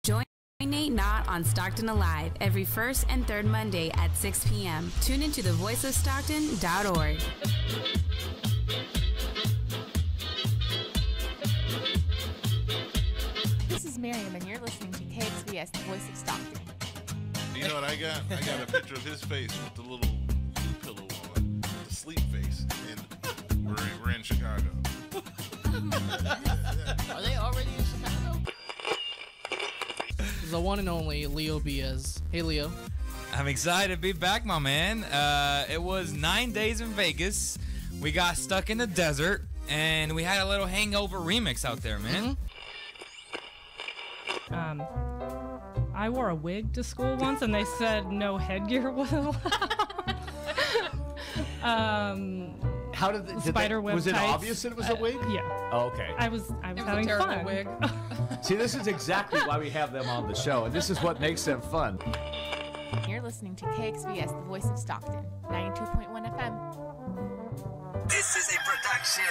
Join Nate Knott on Stockton Alive every first and third Monday at 6 p.m. Tune into thevoiceofstockton.org. This is Miriam, and you're listening to KXVS, the voice of Stockton. You know what I got? I got a picture of his face with the little pillow on, the sleep face, and we're in Chicago. Are they already in Chicago? The one and only Leo Biaz. Hey, Leo. I'm excited to be back, my man. It was 9 days in Vegas. We got stuck in the desert, and we had a little hangover remix out there, man. I wore a wig to school once, and they said no headgear was allowed. How did spider web was it tights. Obvious that it was a wig? Yeah. Oh, okay. I was It was having a terrible fun. wig. See, this is exactly why we have them on the show, and this is what makes them fun. You're listening to KXVS, the voice of Stockton, 92.1 FM. This is a production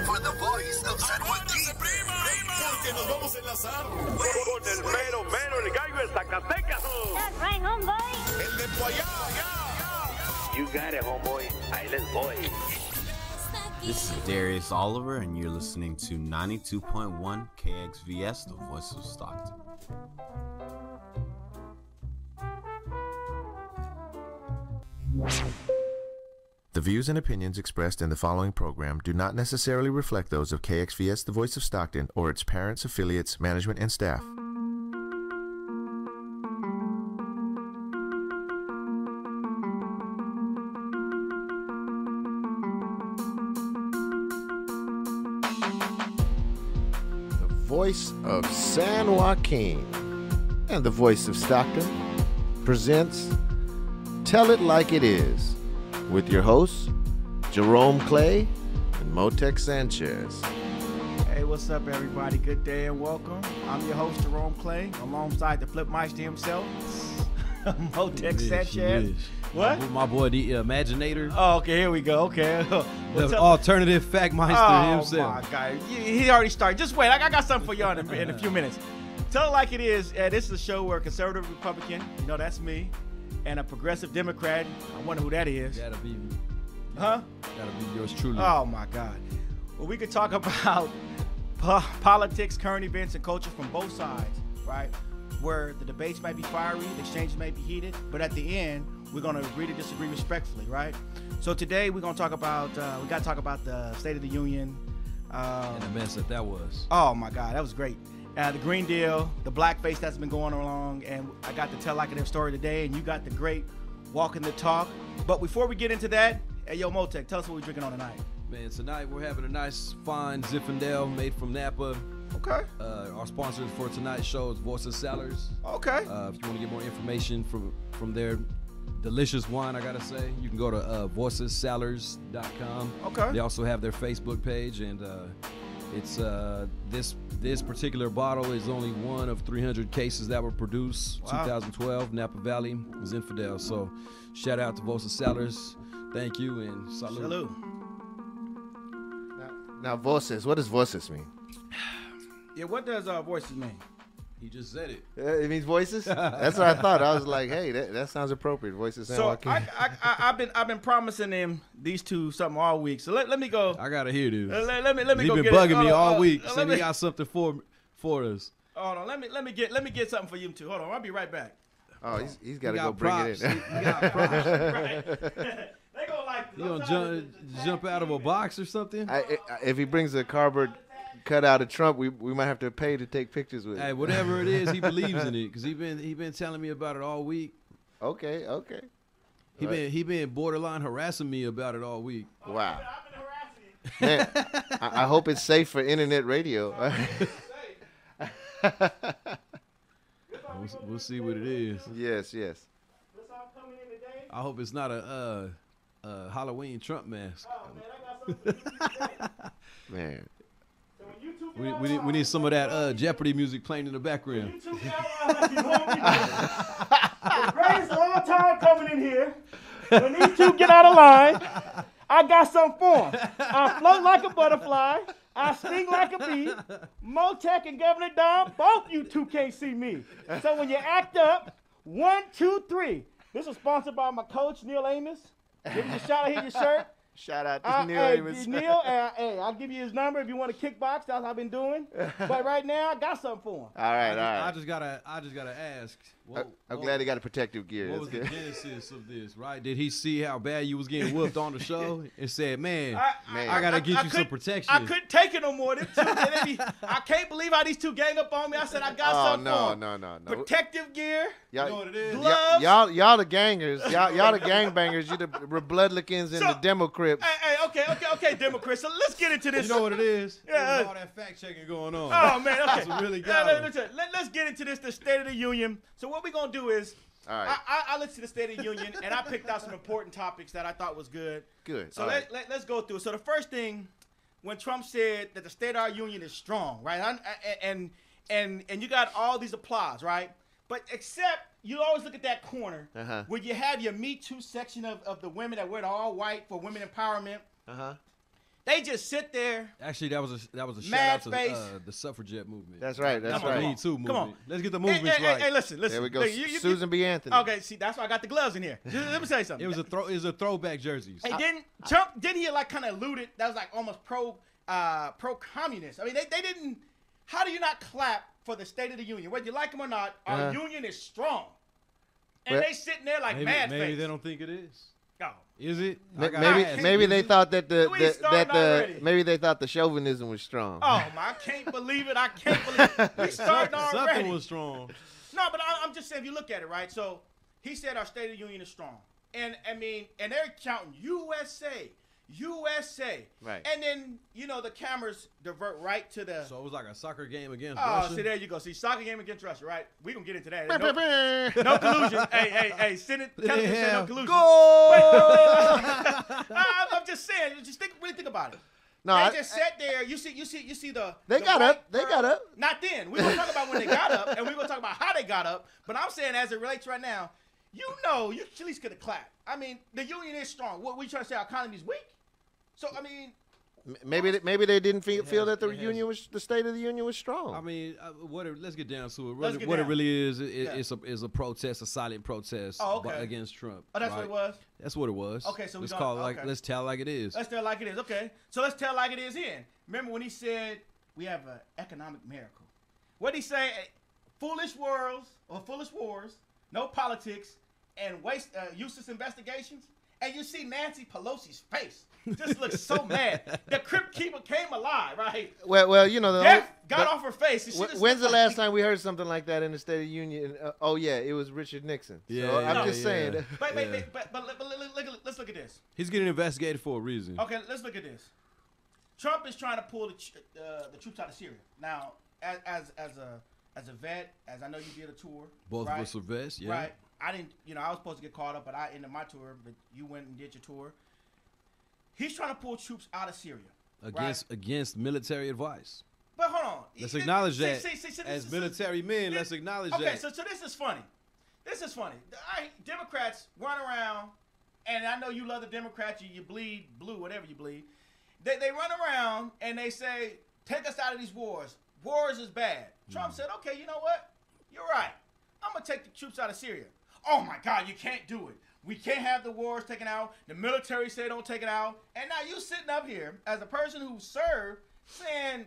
for the voice of San Joaquin. Porque nos vamos a enlazar con el mero, el gallo de Zacatecas. That's right, homeboy. El de Poyá. You got it, homeboy. Ahí les voy. This is Darius Oliver, and you're listening to 92.1 KXVS, the voice of Stockton. The views and opinions expressed in the following program do not necessarily reflect those of KXVS, the voice of Stockton, or its parents, affiliates, management, and staff. The voice of San Joaquin and the voice of Stockton presents Tell It Like It Is, with your hosts, Jerome Clay and Motex Sanchez. Hey, what's up, everybody? Good day and welcome. I'm your host, Jerome Clay, alongside the Flipmeister himself, Motex Sanchez. What? My boy, the Imaginator. Oh, okay, here we go. Okay. The alternative fact meister himself. Oh, my God. He already started. Just wait. I got something for y'all in a few minutes. Tell It Like It Is. This is a show where a conservative Republican, you know, that's me, and a progressive Democrat, I wonder who that is. That'll be me. Huh? That'll be yours truly. Oh, my God. Well, we could talk about politics, current events, and culture from both sides, right? Where the debates might be fiery, the exchanges may be heated, but at the end, we're going to agree to disagree respectfully, right? So today, we're going to talk about, we got to talk about the State of the Union. And the mess that was. Oh, my God. That was great. The Green Deal, the blackface that's been going along, and I got to tell like a story today, and you got the great walking the talk. But before we get into that, hey, yo, Motec, tell us what we're drinking on tonight. Man, tonight we're having a nice, fine Zinfandel made from Napa. Okay. Our sponsor for tonight's show is Voices Cellars. Okay. If you want to get more information from their delicious wine, I gotta say, you can go to voicescellars.com. Okay. They also have their Facebook page, and it's this particular bottle is only one of 300 cases that were produced. Wow. 2012 Napa Valley Zinfandel. So shout out to Voices Cellars. Thank you and salute. Salute. Now, voices, what does voices mean? Yeah, what does voices mean? He just said it. It means voices? That's what I thought. I was like, hey, that sounds appropriate. Voices. So I've been promising them these two something all week. So let me go. I gotta hear this. Let me He go been get bugging it. me all week. Saying he got something for us. Hold on. Let me get something for you too. Hold on. I'll be right back. Oh, he's got to go bring it in. He got props. Right. They gonna like this. You gonna jump out of a box or something? If he brings a cardboard cut out of Trump, we might have to pay to take pictures with it. Hey, whatever it is, he believes in it because he been telling me about it all week. Okay. He been borderline harassing me about it all week. Wow. Man, I hope it's safe for internet radio. We'll see what it is. Yes. I hope it's not a Halloween Trump mask. Man. We need some of that Jeopardy music playing in the background. The greatest of all time coming in here. When these two get out of line, I got something for them. I float like a butterfly. I sting like a bee. Motec and Governor Don, both you two can't see me. So when you act up, 1, 2, 3. This is sponsored by my coach, Neil Amos. Give him a shout out, hit your shirt. Shout out to Neil Amos. Neil, hey, I'll give you his number if you want to kickbox. That's what I've been doing. But right now, I got something for him. All right. I just gotta ask. I'm glad he got a protective gear. What was the genesis of this, right? Did he see how bad you was getting whooped on the show and said, man, I gotta get you some protection? I couldn't take it no more. I can't believe how these two gang up on me. I said I got something for him. No. Protective gear. Y'all, you know what it is? Gloves. Y'all the gangers. Y'all the gangbangers. You the Bloodlickens and the Democrips. Hey, okay, Democrats. So let's get into this. You know what it is? Yeah. All that fact checking going on. Oh man, okay. That's what really got him. Let's get into this. The State of the Union. So what we're gonna do is, all right. I listened to the State of the Union and I picked out some important topics that I thought was good. Good. So let's go through. So the first thing, when Trump said that the State of our Union is strong, right? And you got all these applause, right? But except you always look at that corner where you have your Me Too section of the women that wear the all white for women empowerment. They just sit there. Actually, that was a shout out to the suffragette movement. That's right. That's right. Me Too movement. Come on. Let's get the movements right. Hey, listen. There we go. Look, Susan B. Anthony. Okay, see, that's why I got the gloves in here. Let me tell you something. It was a throwback jerseys. Hey, Trump didn't he like kind of alluded that was like almost pro communist. I mean, they didn't. How do you not clap for the State of the Union, whether you like them or not? Our union is strong, and they sitting there like mad face. Maybe they don't think it is. Oh. Is it? Maybe they thought that maybe they thought the chauvinism was strong. Oh my! I can't believe it. I can't believe it. We starting already. Something was strong. No, but I'm just saying, if you look at it, right? So he said our State of the Union is strong, and I mean, and they're counting USA. Right. And then, the cameras divert right to the... So it was like a soccer game against Russia? Oh, see, there you go. See, soccer game against Russia, right? We're going to get into that. No collusion. Hey, Senate television said no collusion. Goal! I'm just saying. Just really think about it. No, they just sat there. You see the... They got up. They got up. Not then. We're going to talk about when they got up, and we're going to talk about how they got up. But I'm saying as it relates right now, you at least could have clapped. I mean, the union is strong. What we trying to say, our economy's weak? So, I mean... Maybe they didn't feel that the State of the Union was strong. I mean, let's get down to it. What it really is a protest, a silent protest against Trump. Oh, that's what it was? That's what it was. Okay, so let's tell it like it is. Let's tell it like it is. Okay, so let's tell it like it is here. Remember when he said we have an economic miracle? What did he say? Foolish wars, no politics, and useless investigations. And you see Nancy Pelosi's face. Just looks so mad. The Crypt Keeper came alive, right? Well, Death got off her face. When's the last time we heard something like that in the State of the Union? It was Richard Nixon. Yeah, so I'm just saying. But let's look at this. He's getting investigated for a reason. Okay, let's look at this. Trump is trying to pull the troops out of Syria. Now, as a vet, as I know you did a tour. Both of us are vets, yeah. Right. I didn't, I was supposed to get caught up, but I ended my tour, but you went and did your tour. He's trying to pull troops out of Syria. Against military advice. But hold on. Let's acknowledge that. As military men, let's acknowledge that. Okay, so this is funny. Democrats run around, and I know you love the Democrats, you bleed blue, whatever you bleed. They run around, and they say, take us out of these wars. Wars is bad. Trump said, okay, you know what? You're right. I'm going to take the troops out of Syria. Oh, my God, you can't do it. We can't have the wars taken out. The military say don't take it out. And now you sitting up here as a person who served saying,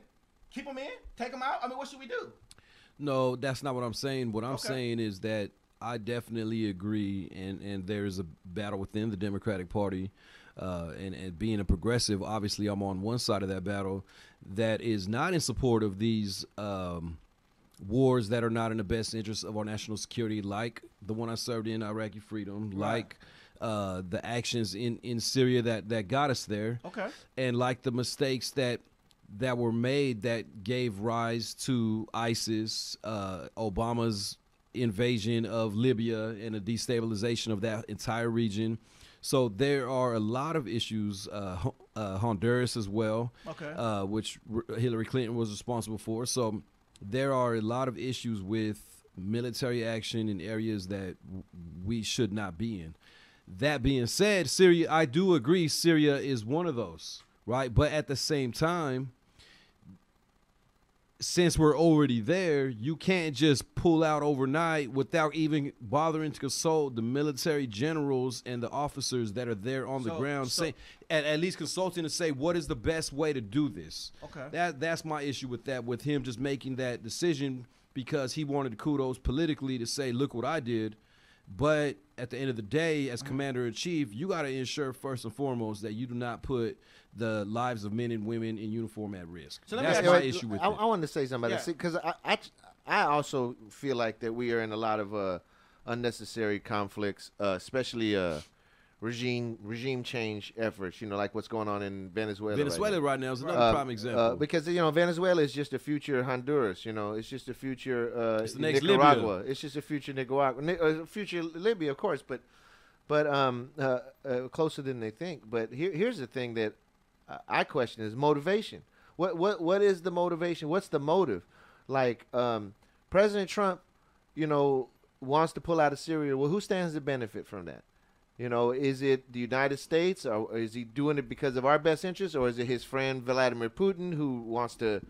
keep them in, take them out. I mean, what should we do? No, that's not what I'm saying. What I'm saying is that I definitely agree, and there's a battle within the Democratic Party. And being a progressive, obviously I'm on one side of that battle that is not in support of these wars that are not in the best interest of our national security, like the one I served in, Iraqi freedom, like the actions in Syria that got us there, and like the mistakes that were made that gave rise to ISIS, Obama's invasion of Libya and the destabilization of that entire region. So there are a lot of issues, Honduras as well, which Hillary Clinton was responsible for. So there are a lot of issues with military action in areas that we should not be in. That being said, Syria, I do agree Syria is one of those, right? But at the same time, since we're already there, you can't just pull out overnight without even bothering to consult the military generals and the officers that are there on the ground, at least consulting to say what is the best way to do this. Okay. That's my issue with that, with him just making that decision because he wanted kudos politically to say, look what I did. But at the end of the day, as commander-in-chief, you got to ensure first and foremost that you do not put the lives of men and women in uniform at risk. So that's my issue with it. I wanted to say something about it because I also feel like that we are in a lot of unnecessary conflicts, especially regime change efforts. You know, like what's going on in Venezuela. Venezuela right now is another prime example. Because Venezuela is just a future Honduras. You know, it's just a future it's the next Nicaragua. Libya. It's just a future Nicaragua, future Libya, of course, but closer than they think. But here's the thing that I question is motivation. What is the motivation? What's the motive? Like President Trump, wants to pull out of Syria. Well, who stands to benefit from that? Is it the United States, or is he doing it because of our best interest, or is it his friend Vladimir Putin who wants to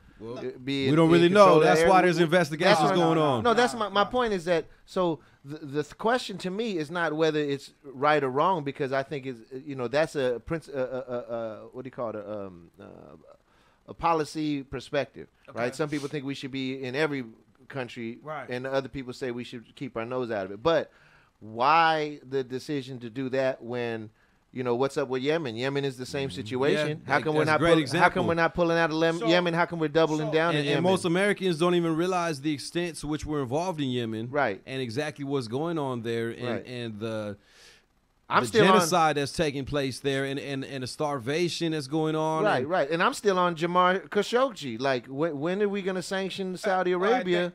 be? We don't really know. That's why there's investigations going on. No, that's my point is that the question to me is not whether it's right or wrong, because I think that's a what do you call it, a policy perspective, right? Some people think we should be in every country, right, and other people say we should keep our nose out of it. But why the decision to do that when what's up with Yemen? Yemen is the same situation. Yeah, how come we're not pulling out of Yemen? How come we're doubling down in Yemen? And most Americans don't even realize the extent to which we're involved in Yemen, right? And exactly what's going on there, and, right, and the genocide that's taking place there, and the starvation that's going on. Right. And I'm still on Jamal Khashoggi. Like, when are we going to sanction Saudi Arabia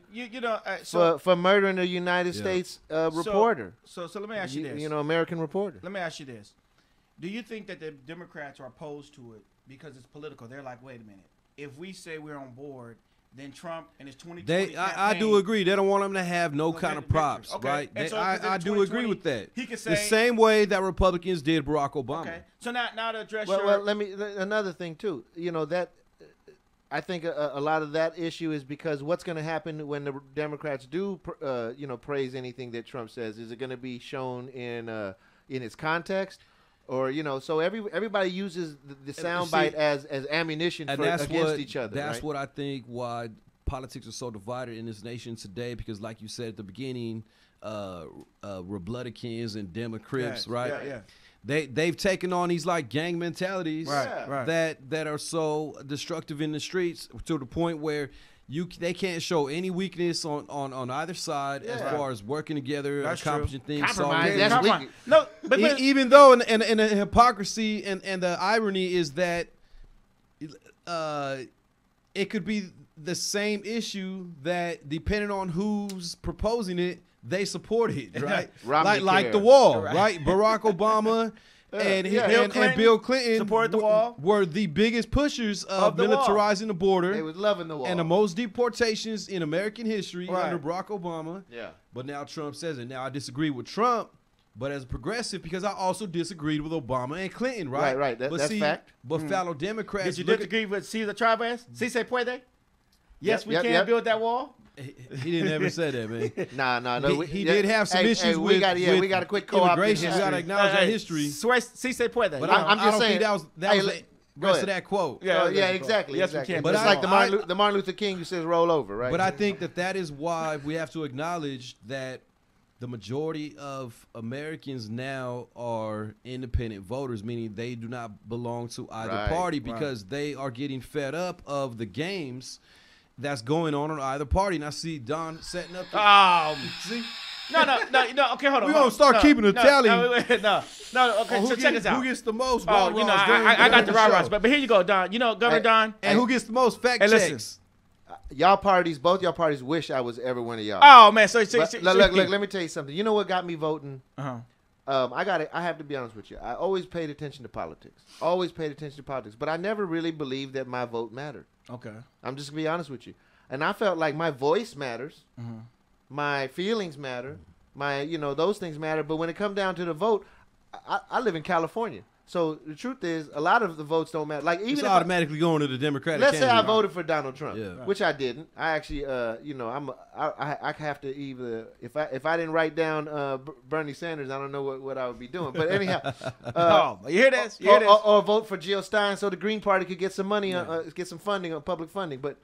for murdering a United States reporter? So let me ask you this. American reporter. Let me ask you this. Do you think that the Democrats are opposed to it because it's political? They're like, wait a minute. If we say we're on board, then Trump and his 2020 I do agree. They don't want him to have no kind of props, right? I do agree with that. He could say the same way that Republicans did Barack Obama. Okay. So now to address another thing too. That I think a lot of that issue is because what's going to happen when the Democrats do praise anything that Trump says? Is it going to be shown in its context? Or so everybody uses the soundbite as ammunition against each other. That's what I think why politics are so divided in this nation today. Because, like you said at the beginning, Republicans and Democrats, right? Yeah. They've taken on these like gang mentalities, right. that are so destructive in the streets to the point where they can't show any weakness on either side as far as working together, accomplishing things. Compromise. No, but even though and the hypocrisy and the irony is that it could be the same issue that depending on who's proposing it, they support it, right? like the wall, right? Barack Obama. And Bill Clinton supported the wall. Were the biggest pushers of militarizing the border. They was loving the wall. And the most deportations in American history under Barack Obama. Yeah. But now Trump says it. Now I disagree with Trump, but as a progressive, because I also disagreed with Obama and Clinton, right? Right. That's fact. But fellow Democrats. Did you disagree with Cesar Chavez? Si se puede? Yes, we can build that wall. He didn't ever say that, man. No. He did have some issues with we got a quick co-op immigration. We got to acknowledge that history. Si se puede. But I'm just saying that was the rest of that quote. Yeah, exactly. Yes, we can. But it's like the Martin Luther King who says roll over, right? But I think that is why we have to acknowledge that the majority of Americans now are independent voters, meaning they do not belong to either party because they are getting fed up of the games that's going on either party. And I see Don setting up. See? No. Okay, hold on. We're going to start keeping a tally. No. Okay, so check this out. Who gets the most I got the rah-rahs. But here you go, Don. Governor Don. And who gets the most fact checks? Listen. Both y'all parties wish I was every one of y'all. Oh, man. So look, let me tell you something. You know what got me voting? Uh-huh. I have to be honest with you. I always paid attention to politics. But I never really believed that my vote mattered. Okay. I'm just going to be honest with you. And I felt like my voice matters. Mm-hmm. My feelings matter. Those things matter. But when it comes down to the vote, I live in California. So the truth is, a lot of the votes don't matter. Like even It's if automatically going to the Democratic. let's say I candidate. voted for Donald Trump, Yeah. which I didn't. I actually, I have to either if I didn't write down Bernie Sanders, I don't know what I would be doing. But anyhow, you hear this? You hear this? Or vote for Jill Stein so the Green Party could get some money, get some funding, public funding. But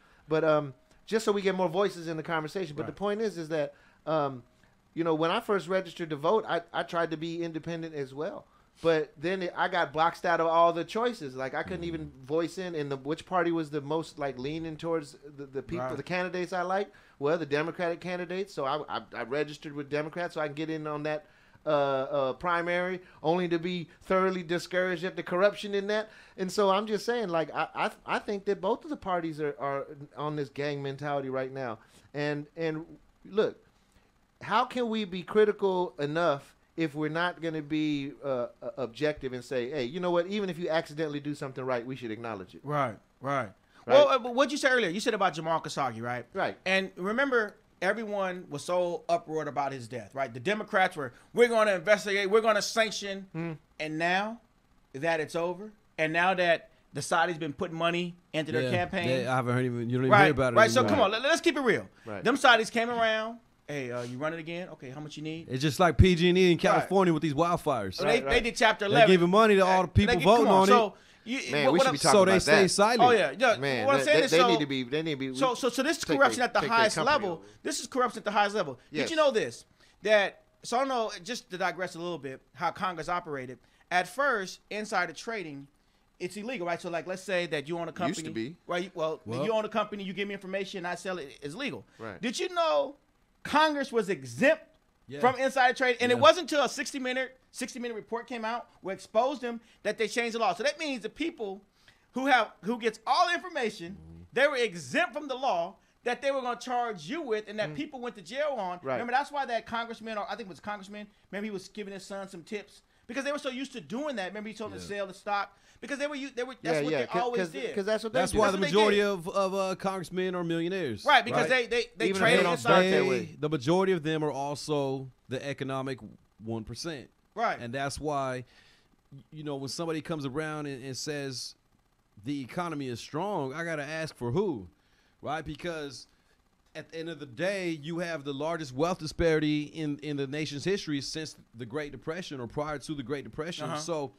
just so we get more voices in the conversation. But the point is that when I first registered to vote, I tried to be independent as well. But then I got boxed out of all the choices. Like I couldn't even voice in which party was the most like leaning towards the people, the candidates I like. Well, the Democratic candidates. So I registered with Democrats so I can get in on that primary, only to be thoroughly discouraged at the corruption in that. And so I'm just saying, like I think that both of the parties are on this gang mentality right now. And look, how can we be critical enough if we're not going to be objective and say, hey, you know what? Even if you accidentally do something right, we should acknowledge it. Right. Well, what'd you say earlier? You said about Jamal Khashoggi, right? Right. And remember, everyone was so uproared about his death, right? The Democrats we're going to investigate, we're going to sanction. And now that it's over, and now that the Saudis been putting money into their campaign. I haven't heard you don't even hear about it. Right. So anymore. come on, let's keep it real. Right. Them Saudis came around. Hey, you running again? Okay, how much you need? It's just like PG&E in California with these wildfires. So they did Chapter 11. They're giving money to all the people voting on it. We should be talking so they about stay that. silent. Oh yeah. Man, what I'm saying they is, need to be. They need to be. So this is corruption at the highest level. This is corruption at the highest level. Yes. Did you know this? So I don't know, just to digress a little bit, how Congress operated. At first, insider trading, it's illegal, right? So like, let's say that you own a company. Used to be. Right. Well, you own a company. You give me information. I sell it. It's legal. Right. Did you know Congress was exempt from insider trade? And it wasn't until a 60-minute report came out where exposed them that they changed the law. So that means the people who gets all the information, they were exempt from the law that they were going to charge you with, and that people went to jail on. Right. Remember, that's why that congressman, or I think it was congressman, maybe he was giving his son some tips because they were so used to doing that. Remember, he told them to sell the stock because that's what they always did. Because that's what That's they why do. the majority of congressmen are millionaires. Right, because they Even trade if they don't start that way. The majority of them are also the economic 1%. Right. And that's why, when somebody comes around and says the economy is strong, I got to ask for who, right? Because at the end of the day, you have the largest wealth disparity in the nation's history since the Great Depression or prior to the Great Depression. So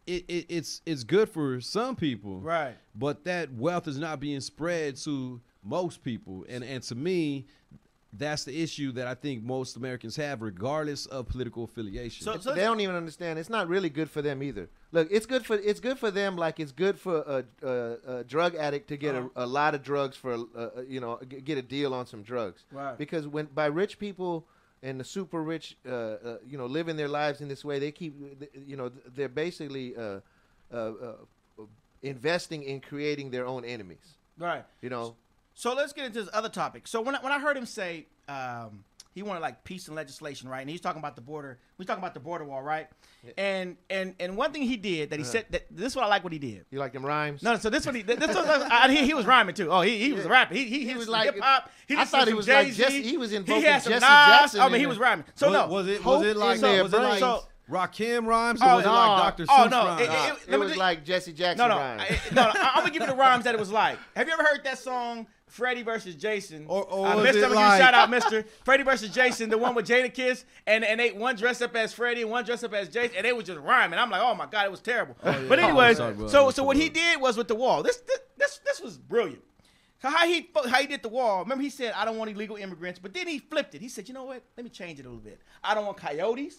it's good for some people, right? But that wealth is not being spread to most people, and to me, that's the issue that I think most Americans have, regardless of political affiliation. So they don't even understand. It's not really good for them either. Look, it's good for them. Like it's good for a drug addict to get a lot of drugs for get a deal on some drugs. Right. Because by rich people and the super rich, living their lives in this way, they keep, they're basically investing in creating their own enemies. Right. So let's get into this other topic. So when I heard him say he wanted like peace and legislation, right? And he's talking about the border. We're talking about the border wall, right? Yeah. And one thing he did that he said that this is what I like what he did. You like them rhymes? No. So this one he was rhyming too. Oh, he was rapping. He was like hip hop. I thought he was like Jesse. He was invoking Jesse Jackson. I mean, he was rhyming. So was it like Rakim rhymes, or was it like Dr. Seuss rhymes? It was like Jesse Jackson rhymes. I'm gonna give you the rhymes that it was like. Have you ever heard that song? Freddie versus Jason. Or was it like... shout out, Mr. Freddie versus Jason, the one with Jadakiss, and they one dressed up as Freddie and one dressed up as Jason, and they was just rhyming. I'm like, oh my God, it was terrible. But anyways, so what he did was with the wall. This was brilliant. So how he did the wall. Remember, he said, I don't want illegal immigrants, but then he flipped it. He said, you know what? Let me change it a little bit. I don't want coyotes.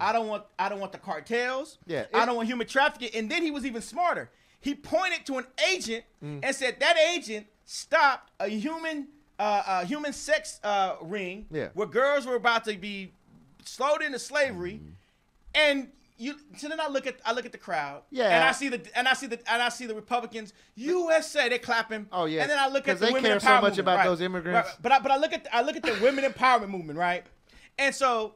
I don't want the cartels. Yeah, I don't want human trafficking. And then he was even smarter. He pointed to an agent and said that agent stopped a human sex ring where girls were about to be sold into slavery, and so then I look at the crowd, and I see the Republicans, USA, they're clapping. Oh yeah, and then I look at the they women care empowerment so much about those immigrants. Right. But I look at the women empowerment movement, right? And so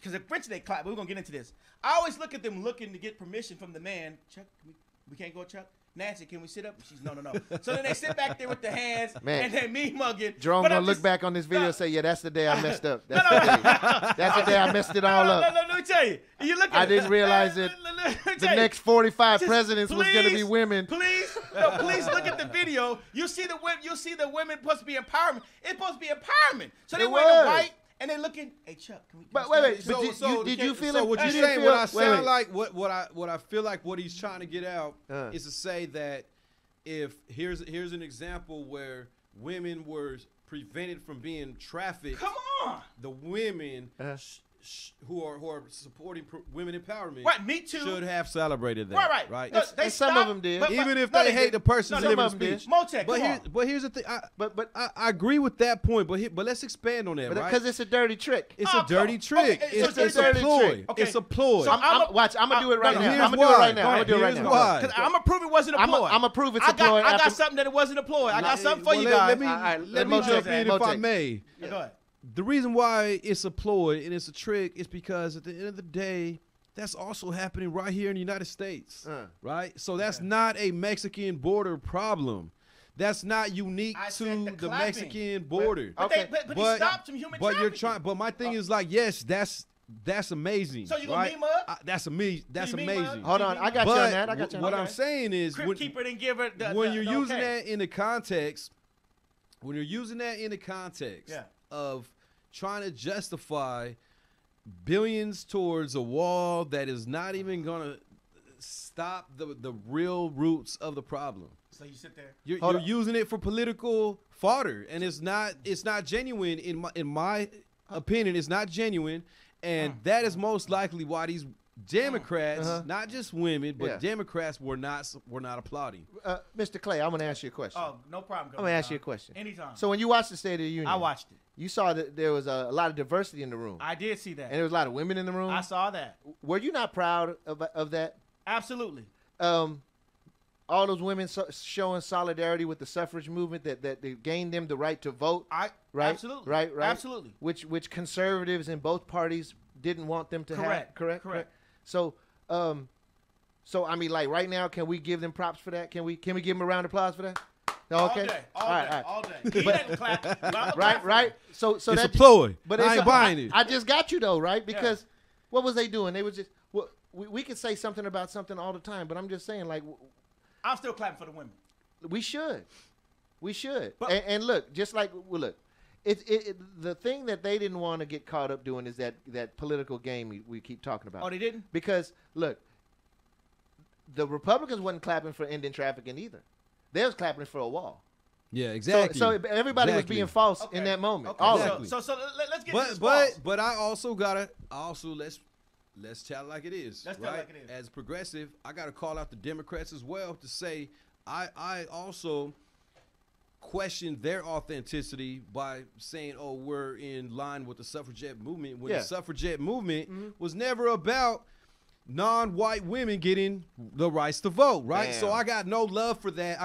because eventually they clap, but we're gonna get into this. I always look at them looking to get permission from the man. Chuck, we can't go, Chuck. Nancy, can we sit up? She's no. So then they sit back there with the hands, and then me mugging. Jerome gonna look back on this video and say, "Yeah, that's the day I messed up. That's the day I messed it all up." No, me tell you. You look at I didn't realize that the next 45 presidents was going to be women. Please look at the video. You see the women supposed to be empowerment. It's supposed to be empowerment. So they wear the white and they're looking. Hey Chuck, can we? But wait. Did you feel it? So what you're saying? What I sound like? What I feel like? What he's trying to get out is to say that if here's an example where women were prevented from being trafficked. Come on. The women who are supporting women empowerment, right? Me too. Should have celebrated that, right? No, some of them did, even if they hate the person's living speech. Motek, but here's the thing. I agree with that point. But let's expand on that, right? Because it's a dirty trick. It's a dirty trick. It's a ploy. It's a ploy. So I'm gonna do it right now. I'm gonna do it right now. I'm gonna do it right now. Because I'm gonna prove it wasn't a ploy. I'm gonna prove it's a ploy. I got something that it wasn't a ploy. I got something for you guys. Let me jump in if I may. Go ahead. The reason why it's a ploy and it's a trick is because at the end of the day, that's also happening right here in the United States, right? So that's not a Mexican border problem. That's not unique to the Mexican border. But he stopped some human trafficking. You're trying. But my thing is like, yes, that's amazing. So you gonna right? beam up? That's amazing. Hold on, I got you on that. What I'm saying is, when you're using that in the context, of trying to justify billions towards a wall that is not even gonna stop the real roots of the problem. So you sit there. You're using it for political fodder, and it's not genuine in my opinion. It's not genuine, and that is most likely why these Democrats, not just women, but Democrats were not applauding. Mr. Clay, I'm going to ask you a question. Oh, no problem. I'm going to ask you a question. Anytime. So when you watched the State of the Union, I watched it. You saw that there was a lot of diversity in the room. I did see that. And there was a lot of women in the room. I saw that. Were you not proud of that? Absolutely. All those women showing solidarity with the suffrage movement that they gained them the right to vote. Right? Absolutely. Right. Absolutely. Which conservatives in both parties didn't want them to have. Correct. So, I mean, like right now, can we give them props for that? Can we give them a round of applause for that? No, okay. All day. He didn't clap. Right. So it's a ploy. But I ain't buying it. I just got you though, right? Because what was they doing? They was just we could say something about something all the time, but I'm just saying, like, I'm still clapping for the women. We should. But, and look, just like look. The thing that they didn't want to get caught up doing is that political game we keep talking about. Oh, they didn't? Because, look, the Republicans wasn't clapping for ending trafficking either. They was clapping for a wall. Yeah, exactly. So everybody was being false in that moment. Okay. Exactly. So let's get this false. But I also let's tell it like it is. Let's tell it like it is. As progressive, I got to call out the Democrats as well to say I also question their authenticity by saying, oh, we're in line with the suffragette movement, when the suffragette movement was never about non-white women getting the rights to vote, right? Damn. So I got no love for that.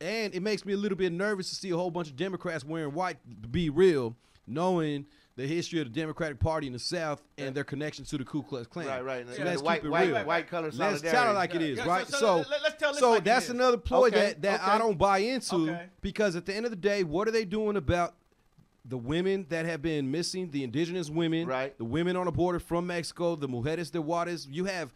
And it makes me a little bit nervous to see a whole bunch of Democrats wearing white, to be real, knowing the history of the Democratic Party in the South and their connection to the Ku Klux Klan. Right. So let's keep it real. White color solidarity. Let's tell it like it is, right? So let's tell this like that's it is. another ploy that I don't buy into because at the end of the day, what are they doing about the women that have been missing, the indigenous women, the women on the border from Mexico, the mujeres de Juarez? You have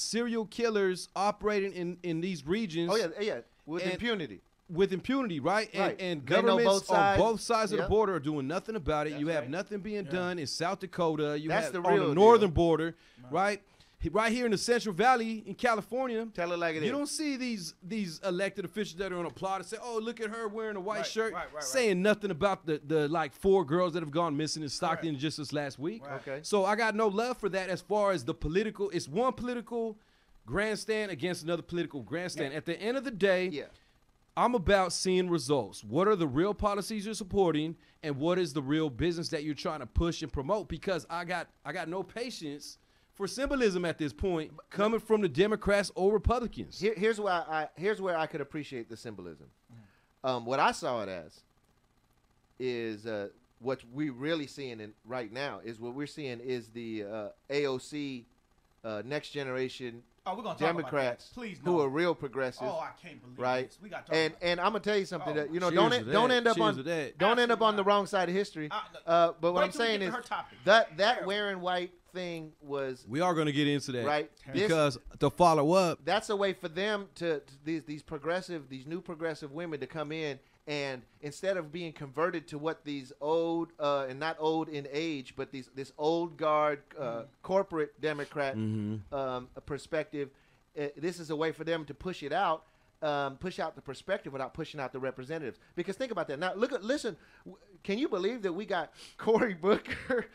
serial killers operating in these regions. Oh, yeah, with impunity. With impunity, right? And governments on both sides of the border are doing nothing about it. You have nothing being done in South Dakota. You have on the northern border, right? Right here in the Central Valley in California. Tell it like it is. You don't see these elected officials that are on applaud and say, oh, look at her wearing a white shirt, saying nothing about the like 4 girls that have gone missing in Stockton just this last week. Okay. So I got no love for that as far as the political. It's one political grandstand against another political grandstand. At the end of the day, I'm about seeing results. What are the real policies you're supporting, and what is the real business that you're trying to push and promote? Because I got no patience for symbolism at this point, coming from the Democrats or Republicans. Here's where I could appreciate the symbolism. What I saw it as is what we're really seeing right now is what we're seeing is the AOC next generation Oh, we're gonna talk Democrats about that. Please, who no. are real progressive. Oh, I can't believe right? this. We got to talk and about and I'm gonna tell you something that don't end up Cheers on to that. don't end up on the wrong side of history. But what I'm saying is that wearing white thing was. We are gonna get into that, right? Because to follow up, that's a way for them to these new progressive women to come in. And instead of being converted to what these old and not old in age, but this old guard corporate Democrat perspective, this is a way for them to push it out, push out the perspective without pushing out the representatives. Because think about that. Now listen. Can you believe that we got Cory Booker,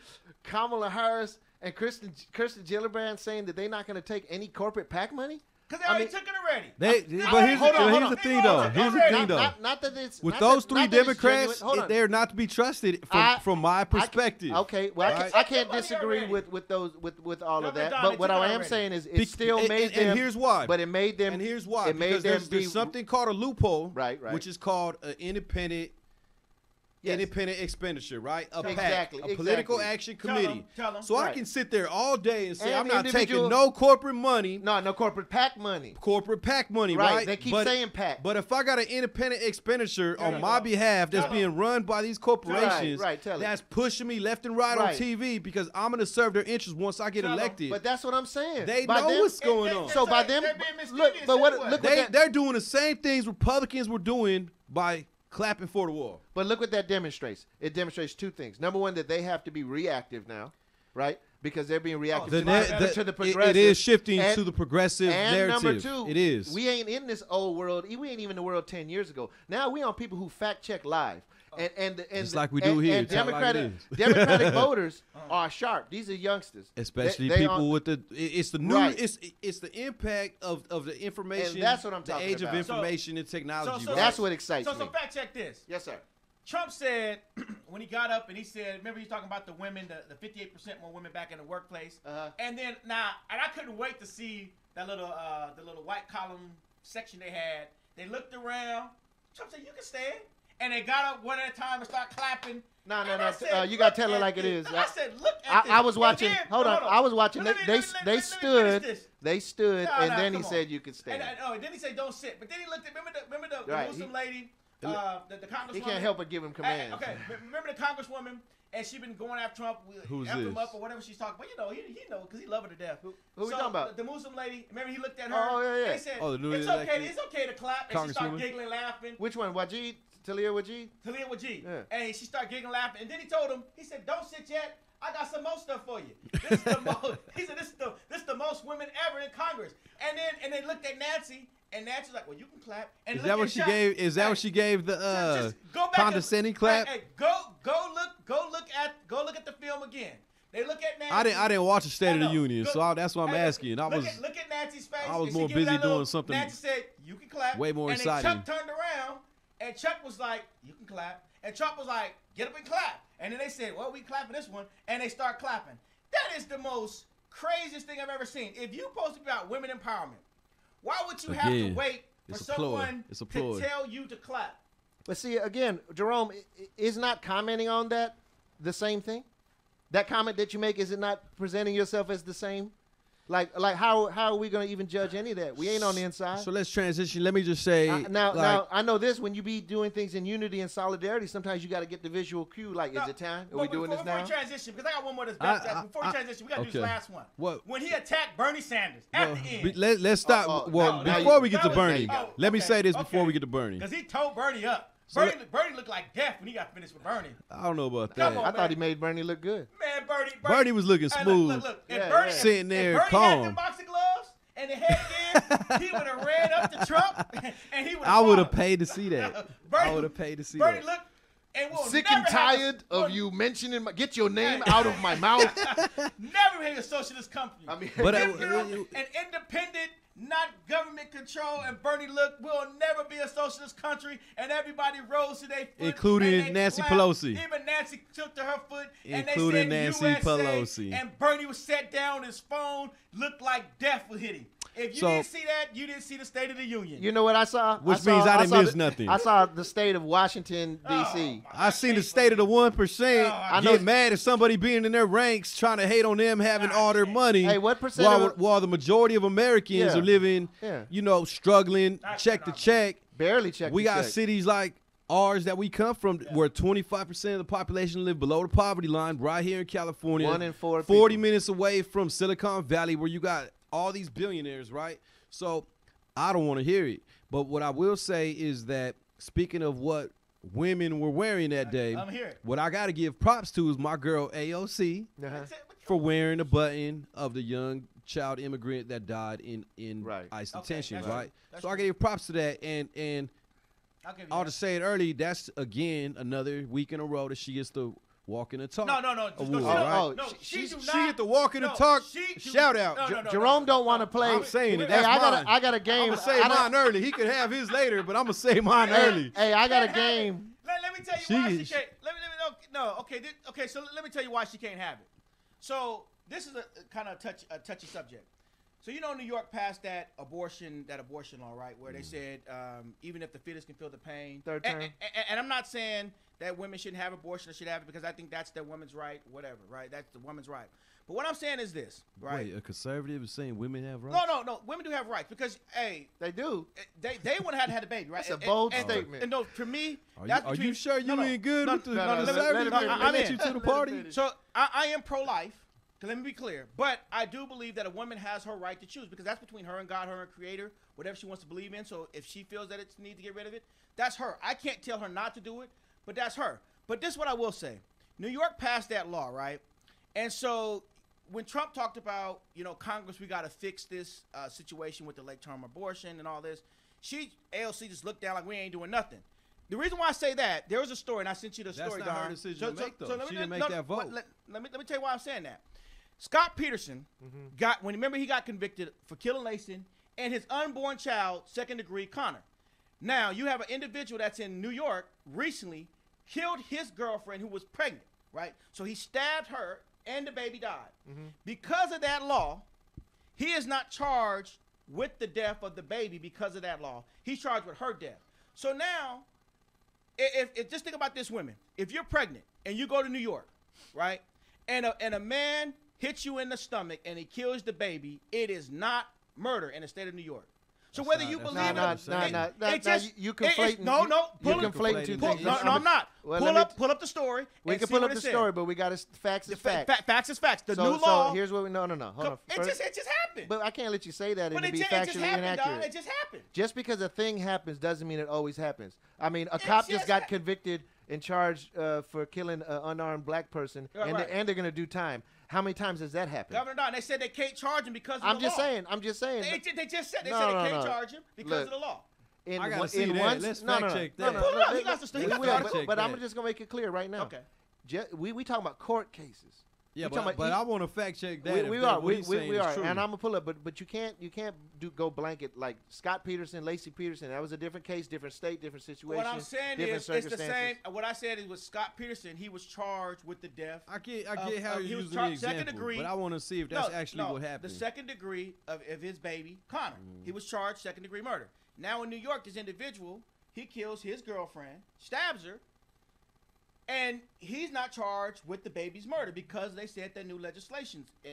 Kamala Harris, and Kirsten Gillibrand saying that they're not going to take any corporate PAC money? Because they already took it already. But here's the thing, though. Not that it's with those three Democrats, they're not to be trusted from my perspective. Okay, well, I can't disagree with all of that. But what I am saying is, it still made them. And here's why. But it made them. And here's why. It made them there's something called a loophole, right, which is called an independent expenditure, right? A exactly, PAC, a political action committee. Tell them. So I can sit there all day and say, And I'm not taking no corporate money. No corporate PAC money. Corporate PAC money, right? They keep saying PAC. But if I got an independent expenditure on my behalf that's being run by these corporations, that's pushing me left and right on TV because I'm going to serve their interests once I get elected. But that's what I'm saying. They know what's going on. So by them, they're doing the same things Republicans were doing by clapping for the wall. But look what that demonstrates. It demonstrates two things. Number one, that they have to be reactive now, right? Because they're being reactive to the progressive. It is shifting to the progressive and narrative. Number two, it is. We ain't in this old world. We ain't even in the world 10 years ago. Now we on people who fact check live. And just like we do here. And Democratic voters are sharp. These are youngsters, especially people with the. It's the new. Right. It's the impact of the information. And that's what I'm talking about. The age of information and technology. That's what excites me. So fact check this. Yes, sir. Trump said when he got up and he said, remember he's talking about the women, the 58% more women back in the workplace. And then and I couldn't wait to see that little the little white column section they had. They looked around. Trump said, "You can stand." And they got up one at a time and start clapping. No. You gotta tell it like it is. I said, "Look at this." I was watching. Hold on. I was watching. They stood. They stood, and then he said, "You can stand." And then he said, "Don't sit." But then he looked at remember the Muslim lady, the congresswoman. He can't help but give him commands. Okay, remember the congresswoman, and she been going after Trump, Who's after this? him up or whatever she's talking. But he know because he loved her to death. Who we talking about? The Muslim lady. Remember he looked at her. Oh yeah. And he said, "It's okay to clap." And she started giggling, laughing. Which one? Wajid? Talia Wajid? Talia Wajid. Yeah. And she started giggling, laughing. And then he told him, he said, "Don't sit yet. I got some more stuff for you." This is the most. He said, "This is the most women ever in Congress." And they looked at Nancy, and Nancy's like, "Well, you can clap." And is that what she gave? Is that what she gave the condescending clap? Hey, go look at the film again. They look at Nancy. I didn't watch the State of the Union, so that's what I'm asking. Look at Nancy's face. I was more busy doing something. Nancy said, "You can clap." Way more exciting. And then Chuck turned around, and Chuck was like, "You can clap." And Trump was like, "Get up and clap." And then they said, "Well, we clapping this one," and they start clapping. That is the most craziest thing I've ever seen. If you're supposed to be about women empowerment, why would you have to wait for someone to tell you to clap? But see, again, Jerome is not commenting on that the same thing. That comment that you make, is it not presenting yourself as the same? Like how are we going to even judge any of that? We ain't on the inside. So let's transition. Let me just say. Now I know this. When you be doing things in unity and solidarity, sometimes you got to get the visual cue. Like, is it time? Are we doing this now? Before we transition, because I got one more that's back. Before we transition, we got to do this last one. What? When he attacked Bernie Sanders at the end. Let's stop. Before we get to Bernie, let me say this before we get to Bernie. Because he told Bernie up. Bernie looked like death when he got finished with Bernie. I don't know about that. I thought he made Bernie look good. Man, Bernie was looking smooth. Look. Sitting there Bernie calm. had them boxing gloves and the headgear, he would have ran up to Trump and he would have I would have paid to see that. I would have paid to see Bernie that. looked and we'll sick and tired of you mentioning get your name out of my mouth. Never hate a socialist company. I mean, but an independent, not government control, and Bernie look, we'll never be a socialist country, and everybody rose to their foot. Including Nancy Pelosi. Even Nancy took to her foot, including and they said Nancy USA, Pelosi. and Bernie was sat down, his phone looked like death was hitting. If you So- didn't see that, you didn't see the State of the Union. You know what I saw? Which means I didn't saw miss nothing. I saw the state of Washington, Oh, D.C. I seen the state of the 1%. I I know- get mad at somebody being in their ranks trying to hate on them having all their money. Hey, what percent while the majority of Americans Yeah. are living, Yeah. struggling, check to check. Barely check We to got check. cities like ours that we come from where 25% of the population live below the poverty line right here in California. 1 in 4 40 people. minutes away from Silicon Valley where you got all these billionaires, right? So I don't want to hear it. But what I will say is that speaking of what women were wearing that day, I'm here. what I got to give props to is my girl AOC for wearing the button of the young child immigrant that died in ICE detention, that's right? right. That's So I gave props to that, and I'll give you I'll that. just say it early. That's again another week in a row that she gets to walk in the talk. No. award, No, right? no, she do She not. get to walk in the No, talk. she do- Shout out. No. Jerome don't want to play. I'm saying it. Hey, That's mine. I got a game. I'm gonna say I don't- mine early. He could have his later, but I'm gonna say mine early. Hey, I got a game. Let me tell you She why is- she can't. Okay. So let me tell you why she can't have it. So this is a kind of touchy subject. So New York passed that abortion law, right? Where they said even if the fetus can feel the pain. Third term. And I'm not saying that women shouldn't have abortion or should have it because I think that's their woman's right, whatever, right? That's the woman's right. But what I'm saying is this, right? Wait, a conservative is saying women have rights? No. Women do have rights because, hey, they do. They wouldn't have had a baby, right? That's a bold and statement. And no, for me, Are that's you between, sure you no, ain't good with the no, let conservative? him finish. I I'm let in. you to the party. So I am pro-life. Let me be clear, but I do believe that a woman has her right to choose because that's between her and God, her and Creator, whatever she wants to believe in. So if she feels that it's need to get rid of it, that's her. I can't tell her not to do it, but that's her. But this is what I will say: New York passed that law, right? And so when Trump talked about, Congress, we got to fix this situation with the late-term abortion and all this, AOC just looked down like we ain't doing nothing. The reason why I say that, there was a story, and I sent you the story, That's not her Don. decision to make, though. She didn't make that vote. Let me tell you why I'm saying that. Scott Peterson he got convicted for killing Lason and his unborn child, second degree, Connor. Now, you have an individual that's in New York recently killed his girlfriend who was pregnant, right? So he stabbed her and the baby died. Because of that law, he is not charged with the death of the baby because of that law. He's charged with her death. So now, if just think about this, women. If you're pregnant and you go to New York, right, and a man hits you in the stomach and he kills the baby, it is not murder in the state of New York. So whether you believe you conflating. You're conflating two things. No, I'm not. Well, pull up the story. We can pull up the story, but we got to facts is facts. Facts is facts. The new law. So here's what we no. Hold on. It just happened. But I can't let you say that and But to be it just factually happened, inaccurate. Don. It just happened. Just because a thing happens doesn't mean it always happens. I mean, a cop just got convicted and charged for killing an unarmed black person, and they're going to do time. How many times has that happened? Governor Don, they said they can't charge him because of the I'm law. just saying. They just said they can't charge him because of the law. I gotta see that. Let's fact check that. Pull it up. He got the story. But I'm just gonna make it clear right now. Okay. We talking about court cases. Yeah, but I want to fact check that. We are, and I'm gonna pull up. But you can't go blanket like Scott Peterson, Lacey Peterson. That was a different case, different state, different situation. What I'm saying is, it's the same. What I said is with Scott Peterson, he was charged with the death. I get how you're using the example, second degree, but I want to see if that's actually what happened. The second degree of his baby, Connor. He was charged second degree murder. Now in New York, this individual, he kills his girlfriend, stabs her, and he's not charged with the baby's murder because they said that new legislation's in.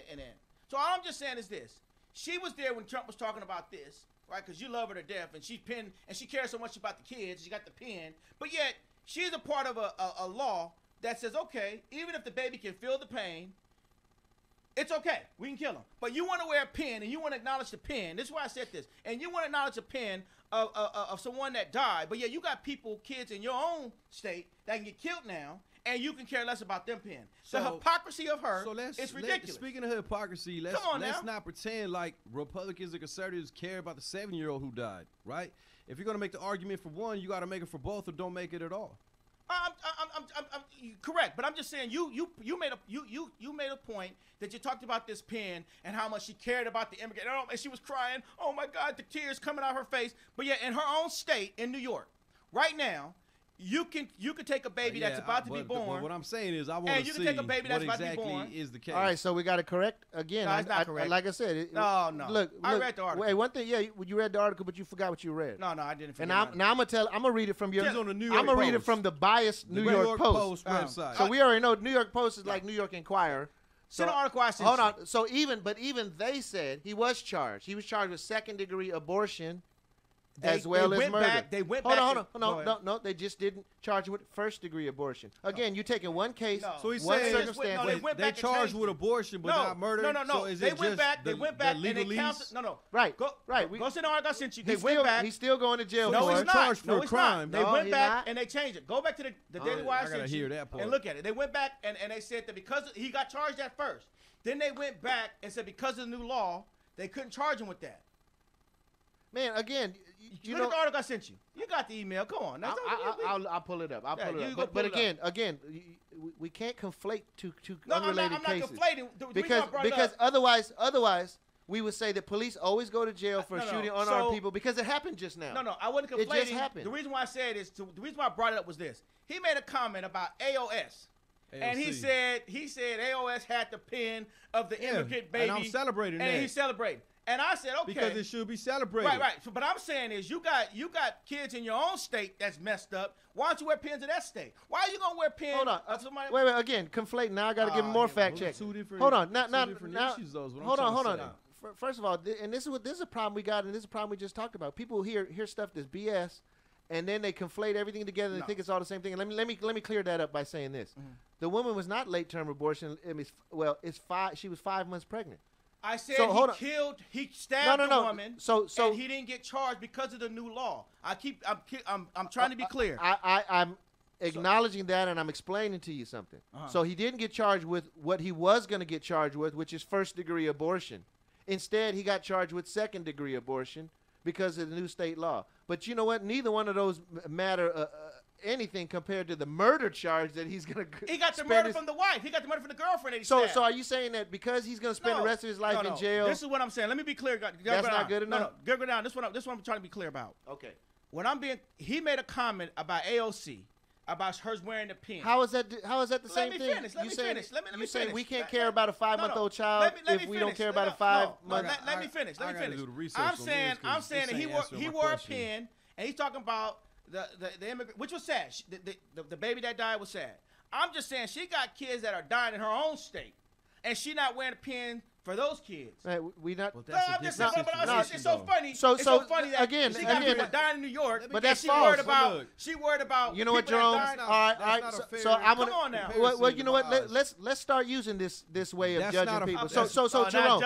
So all I'm just saying is this. She was there when Trump was talking about this, right? Because you love her to death, and she cares so much about the kids. She got the pen. But yet, she's a part of a law that says, okay, even if the baby can feel the pain, it's okay. We can kill him. But you want to wear a pin, and you want to acknowledge the pin. This is why I said this. And you want to acknowledge a pin of someone that died. But yeah, you got kids in your own state that can get killed now, and you can care less about them pin. The hypocrisy of her is ridiculous. Speaking of hypocrisy, let's not pretend like Republicans and conservatives care about the 7-year-old who died, right? If you're going to make the argument for one, you got to make it for both, or don't make it at all. I'm correct, but I'm just saying you made a point that you talked about this pen and how much she cared about the immigrant, and she was crying. Oh my God, the tears coming out her face. But yet, in her own state, in New York, right now, you can take a baby that's about to be born. But what I'm saying is, I want and to you see can take a baby that's what about to be born. exactly is the case. All right, so we got to correct again. No, it's not correct. Like I said, No. Look, I read the article. Wait, one thing. Yeah, you read the article, but you forgot what you read. No, I didn't. And I'm gonna read it from your. He's on the New York I'm gonna read it Post. from the biased New York Post website. So we already know New York Post is like New York Inquirer. So the article I sent hold you. on. So even they said he was charged. He was charged with second-degree abortion, as well as murder. They went hold back. on. No. They just didn't charge him with first-degree abortion. Again, you're taking one case, So he's one saying circumstance. they charged with abortion, but not murder. No. So is they it went just back. They went back and they legalese? counted. No. Right. Go send the article I sent you. They went back. He's still going to jail. No, for he's it. not. charged for No, a he's crime. not. They No, went he's back not. and they changed it. Go back to the Daily Wire I gotta hear that part. and look at it. They went back and they said that because he got charged at first. Then they went back and said because of the new law, they couldn't charge him with that. Man, again, you know. Look at the article I sent you. You got the email. Come on. I'll pull it up. I'll pull it up. But again, we can't conflate two unrelated cases. I'm not conflating. The reason Because I brought it up, otherwise we would say that police always go to jail for shooting unarmed people because it happened just now. No, I wasn't conflating. It just happened. The reason why I said is the reason why I brought it up was this. He made a comment about AOS. And he said AOS had the pen of the immigrant baby. And I'm celebrating that. And he's celebrating. And I said, okay. Because it should be celebrated. Right. So, but I'm saying is you got kids in your own state that's messed up. Why don't you wear pens in that state? Why are you gonna wear pens? Hold on. Of somebody? Wait. Again, conflating. Now I got to give him more fact check. Hold on. Now. Hold on. First of all, and this is a problem we got, and this is a problem we just talked about. People hear stuff that's BS, and then they conflate everything together and think it's all the same thing. And let me clear that up by saying this: the woman was not late-term abortion. She was 5 months pregnant. I said he stabbed the woman, so and he didn't get charged because of the new law. I'm trying to be clear. I'm acknowledging that, and I'm explaining to you something. So he didn't get charged with what he was going to get charged with, which is first-degree abortion. Instead, he got charged with second-degree abortion because of the new state law. But you know what? Neither one of those matter anything compared to the murder charge that he's going to. He got the murder from the wife. He got the murder from the girlfriend that he So stabbed. are you saying that because he's going to spend the rest of his life in jail? This is what I'm saying. Let me be clear. That's not good enough? No, go down. This is what I'm trying to be clear about. Okay. He made a comment about AOC, about her wearing the pin. How is that the same thing? Let me finish. You saying we can't care about a 5-month-old child if we don't care about a 5-month? Let me finish. I'm saying that he wore a pin, and he's talking about the immigrant, which was sad. The baby that died was sad. I'm just saying she got kids that are dying in her own state, and she not wearing a pin for those kids. Right, we not. Well, that's I'm just saying, it's so funny. It's so funny that again, she got people dying in New York, but that's she false. worried about. You know what, Jerome? All right. So I'm gonna. Come on now. Well, you know what? Let's start using this way of judging people. So Jerome,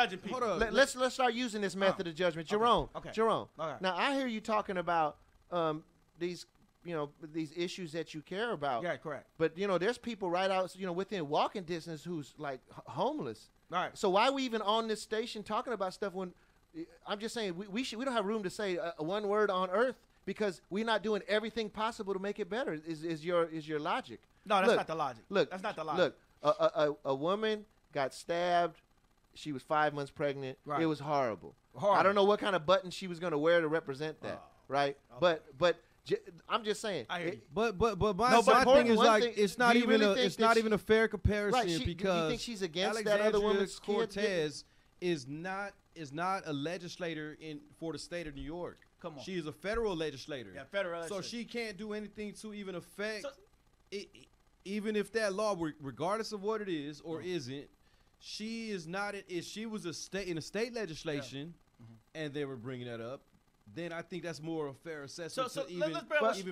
let's start using this method of judgment. Jerome. Now I hear you talking about these issues that you care about. Yeah, correct. But there's people right out within walking distance who's like homeless. All right. So why are we even on this station talking about stuff when I'm just saying we don't have room to say one word on earth because we're not doing everything possible to make it better. Is your logic? No, that's not the logic. Look, that's not the logic. Look, a woman got stabbed. She was 5 months pregnant. Right. It was horrible. I don't know what kind of button she was going to wear to represent that. Right. Okay. But I'm just saying. I hear you. But my thing is like it's not even a fair comparison because you think she's against Alexandria that other woman's Cortez is not a legislator for the state of New York. Come on. She is a federal legislator. Yeah, federal legislator. So she can't do anything to even affect it, even if that law, regardless of what it is or isn't. She is not. If she was in a state legislation, and they were bringing that up. Then I think that's more a fair assessment to even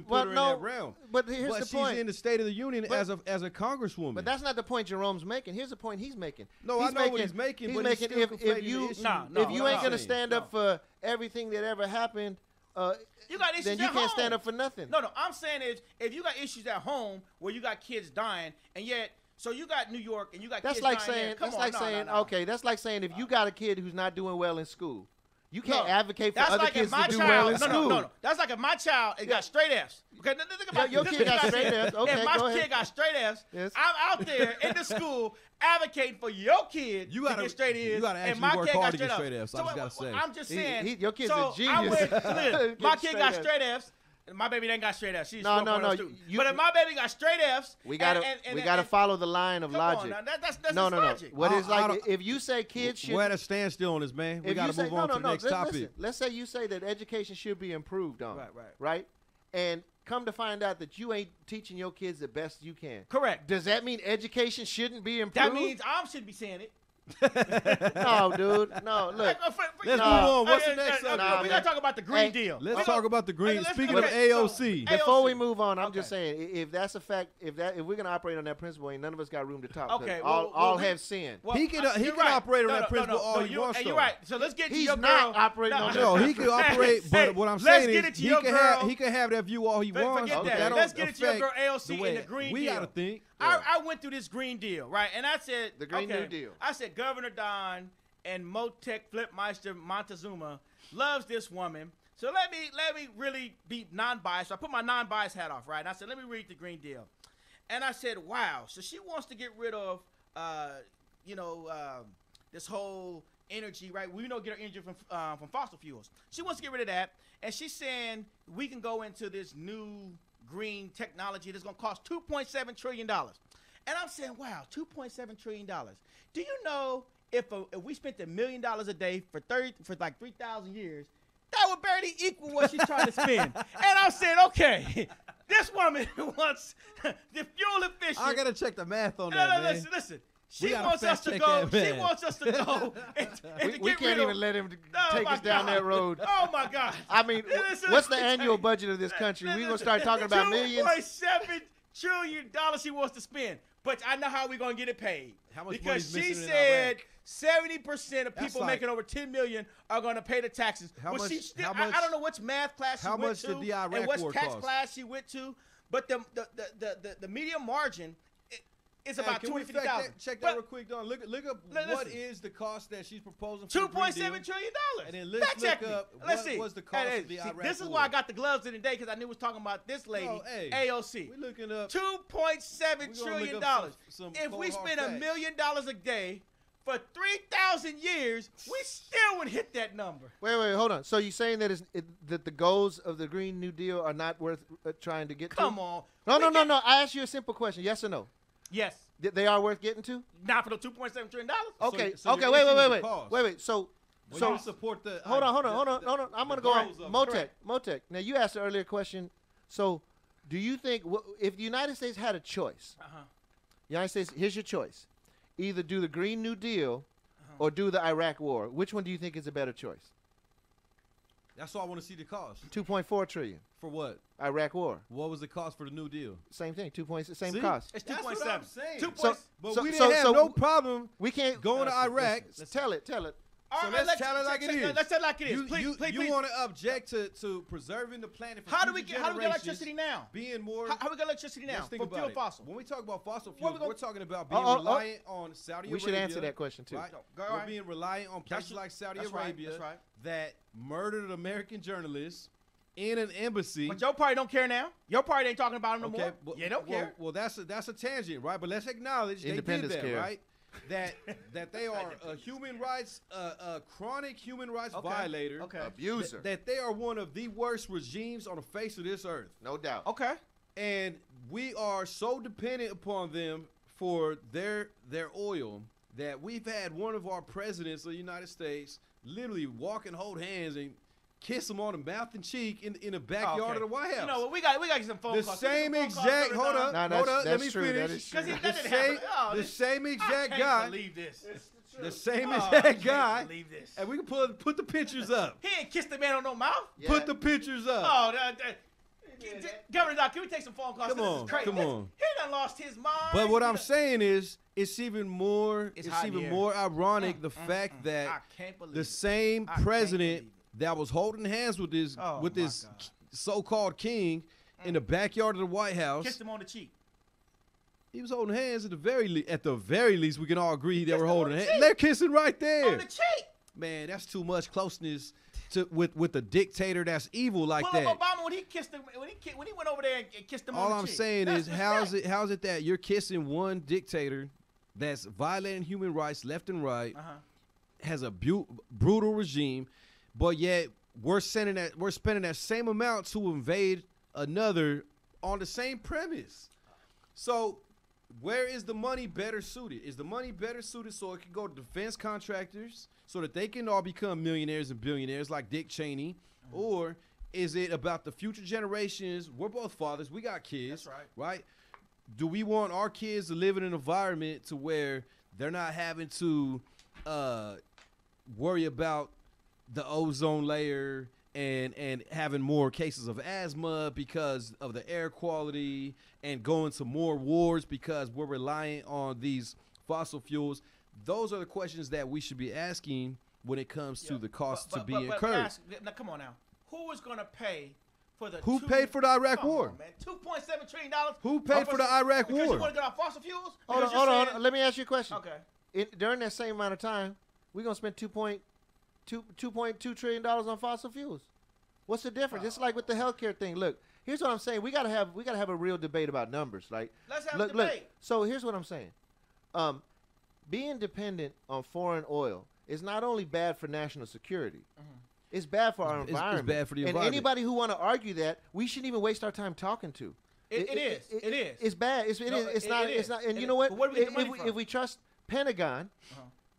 put her in that realm. But here's the point. She's in the State of the Union as a congresswoman. But that's not the point Jerome's making. Here's the point he's making. No, I know what he's making. But he's still if you ain't gonna stand up for everything that ever happened, you got issues then you at can't home. stand up for nothing. No. I'm saying is if you got issues at home where you got kids dying, and yet so you got New York and you got kids dying there. Okay, that's like saying if you got a kid who's not doing well in school. You can't advocate for other kids to do well in school. No. That's like if my child got straight F's. Okay, your kid got straight F's. Okay, if my kid got straight F's, I'm out there in the school advocating for your kid to get straight A's. You gotta and my work kid hard got to get straight straight F's. I just gotta say. I'm just saying. Your kid's a genius. My kid got straight F's. My baby ain't got straight F's. She's No. But if my baby got straight F's, we gotta follow the line of logic. Come on, that's no. logic. What is like if you say kids should. We're at a standstill on this, man. We gotta move on to the next topic. Listen, let's say you say that education should be improved on. Right. And come to find out that you ain't teaching your kids the best you can. Correct. Does that mean education shouldn't be improved? That means I should be saying it. No, dude. No, look. Let's move on. What's the next subject? We gotta talk about the Green Deal. Let's talk about the Green. Speaking of AOC. Before we move on, I'm just saying, if that's a fact, if we're gonna operate on that principle, ain't none of us got room to talk. Okay. All have sinned. He can operate on that principle all he wants. You're right. So let's get to He's your girl. not operating on that. No, he can operate, but what I'm saying is he can have that view all he wants. Forget that. Let's get it to your girl AOC in the Green Deal. We gotta think. I went through this Green Deal, right? And I said, the Green New Deal. I said Governor Don and Motek Flipmeister Montezuma loves this woman. So let me really be non-biased. So I put my non-biased hat off, right? And I said, let me read the Green Deal. And I said, wow. So she wants to get rid of, this whole energy, right? We get our energy from fossil fuels. She wants to get rid of that. And she's saying we can go into this new green technology that's going to cost $2.7 trillion. And I'm saying, wow, $2.7 trillion. Do you know if we spent $1 million a day for like 3,000 years, that would barely equal what she's trying to spend. And I said, okay, this woman wants the fuel efficient. I got to check the math on that, man. Listen. She wants us to go. She wants us to go. We can't even let him take us down that road. Oh my God! I mean, what's the annual budget of this country? We're gonna start talking about millions. $2.7 trillion she wants to spend, but I know how we're gonna get it paid. How much because she missing said 70% of people making over $10 million are gonna pay the taxes. How much? I don't know which math class she went to. How much did the Iraq and which war tax cost? class she went to, but the median margin. It's about $250,000. Check that real quick, Don. Look up what is the cost that she's proposing for $2.7 trillion. And then let's look up what was the cost of the Iraq This is war. why I got the gloves in today, because I knew we was talking about this lady, AOC. We're looking up $2.7 trillion. If we spend $1 million a day for 3,000 years, we still would hit that number. Wait, hold on. So you're saying that that the goals of the Green New Deal are not worth trying to get to? Come on. No. I asked you a simple question. Yes or no? Yes. They are worth getting to? Not for the $2.7 trillion. Okay. So okay. Wait. So you support the. Hold on. I'm gonna go on. Motek. Now you asked the earlier question. So, do you think if the United States had a choice? United States, here's your choice: either do the Green New Deal or do the Iraq War. Which one do you think is a better choice? That's all I want to see the cost. $2.4 trillion. For what? Iraq War. What was the cost for the New Deal? Same thing. Same cost. It's 2.7. That's what I'm saying. But we didn't have no problem. We can't going to Iraq. Tell it. So let's tell it like it is. Let's tell it like it is. Please. You want to object to preserving the planet for How do we get electricity now? Being more. How we get electricity now? Think from about fuel it. fossil. When we talk about fossil fuels, we're talking about being reliant on Saudi Arabia. We should answer that question too. Right? We're being reliant on places like Saudi Arabia that murdered American journalists in an embassy. But your party don't care now. Your party ain't talking about them no more. Well, they don't care. Well, that's a tangent, right? But let's acknowledge they did that, right? that they are a human rights, chronic human rights violator, abuser. That they are one of the worst regimes on the face of this earth, no doubt. Okay, and we are so dependent upon them for their oil that we've had one of our presidents of the United States literally walk and hold hands and kiss him on the mouth and cheek in the backyard of the White House. You know what? We got to get some phone calls. The same exact. Hold up. Let me finish. The same exact guy. Believe this. The same exact guy. Believe this. And we can put the pictures up. He ain't kissed the man on no mouth. Yeah. Put the pictures up. Oh, Governor Doc, can we take some phone calls? Come on. He done lost his mind. But what I'm saying is, it's even more ironic the fact that the same president that was holding hands with this so-called king in the backyard of the White House. Kissed him on the cheek. He was holding hands at the very least. We can all agree they were holding hands. They're kissing right there. On the cheek. Man, that's too much closeness with a dictator that's evil like that. Obama, when he kissed him, when he went over there and kissed him on the cheek. All I'm saying is, how's it that you're kissing one dictator that's violating human rights left and right, has a brutal regime, but yet we're spending that same amount to invade another on the same premise. So where is the money better suited? Is the money better suited so it can go to defense contractors so that they can all become millionaires and billionaires like Dick Cheney? Or is it about the future generations? We're both fathers. We got kids. That's right. Right? Do we want our kids to live in an environment to where they're not having to worry about the ozone layer and having more cases of asthma because of the air quality and going to more wars because we're relying on these fossil fuels? Those are the questions that we should be asking when it comes to the cost to be incurred. Now, come on now. Who is going to pay for the Who paid for the Iraq Come war? on, man. $2.7 trillion. Who paid for the Iraq Because war? you want to get off fossil fuels? Hold Because you're on. saying- Let me ask you a question. Okay. During that same amount of time, we're gonna spend $2.2 trillion on fossil fuels. What's the difference? It's like with the healthcare thing. Look, here's what I'm saying. We gotta have a real debate about numbers. Like, Let's have look, a debate. So here's what I'm saying. Being dependent on foreign oil is not only bad for national security. It's bad for our It's environment. bad for the and environment. anybody who want to argue that, we shouldn't even waste our time talking to. It is. It is. It's bad. It's not. is. And you It know is. what? But where do we get the money from? If we trust Pentagon,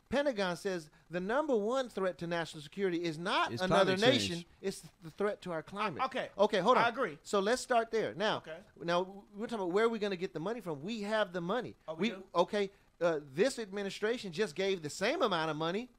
Pentagon says the number one threat to national security is not It's another climate nation. change. It's the threat to our climate. Okay. Okay, hold on. I agree. So let's start there. Now, Okay. now we're talking about where are we going to get the money from? We have the money. Oh, we do? Okay. This administration just gave the same amount of money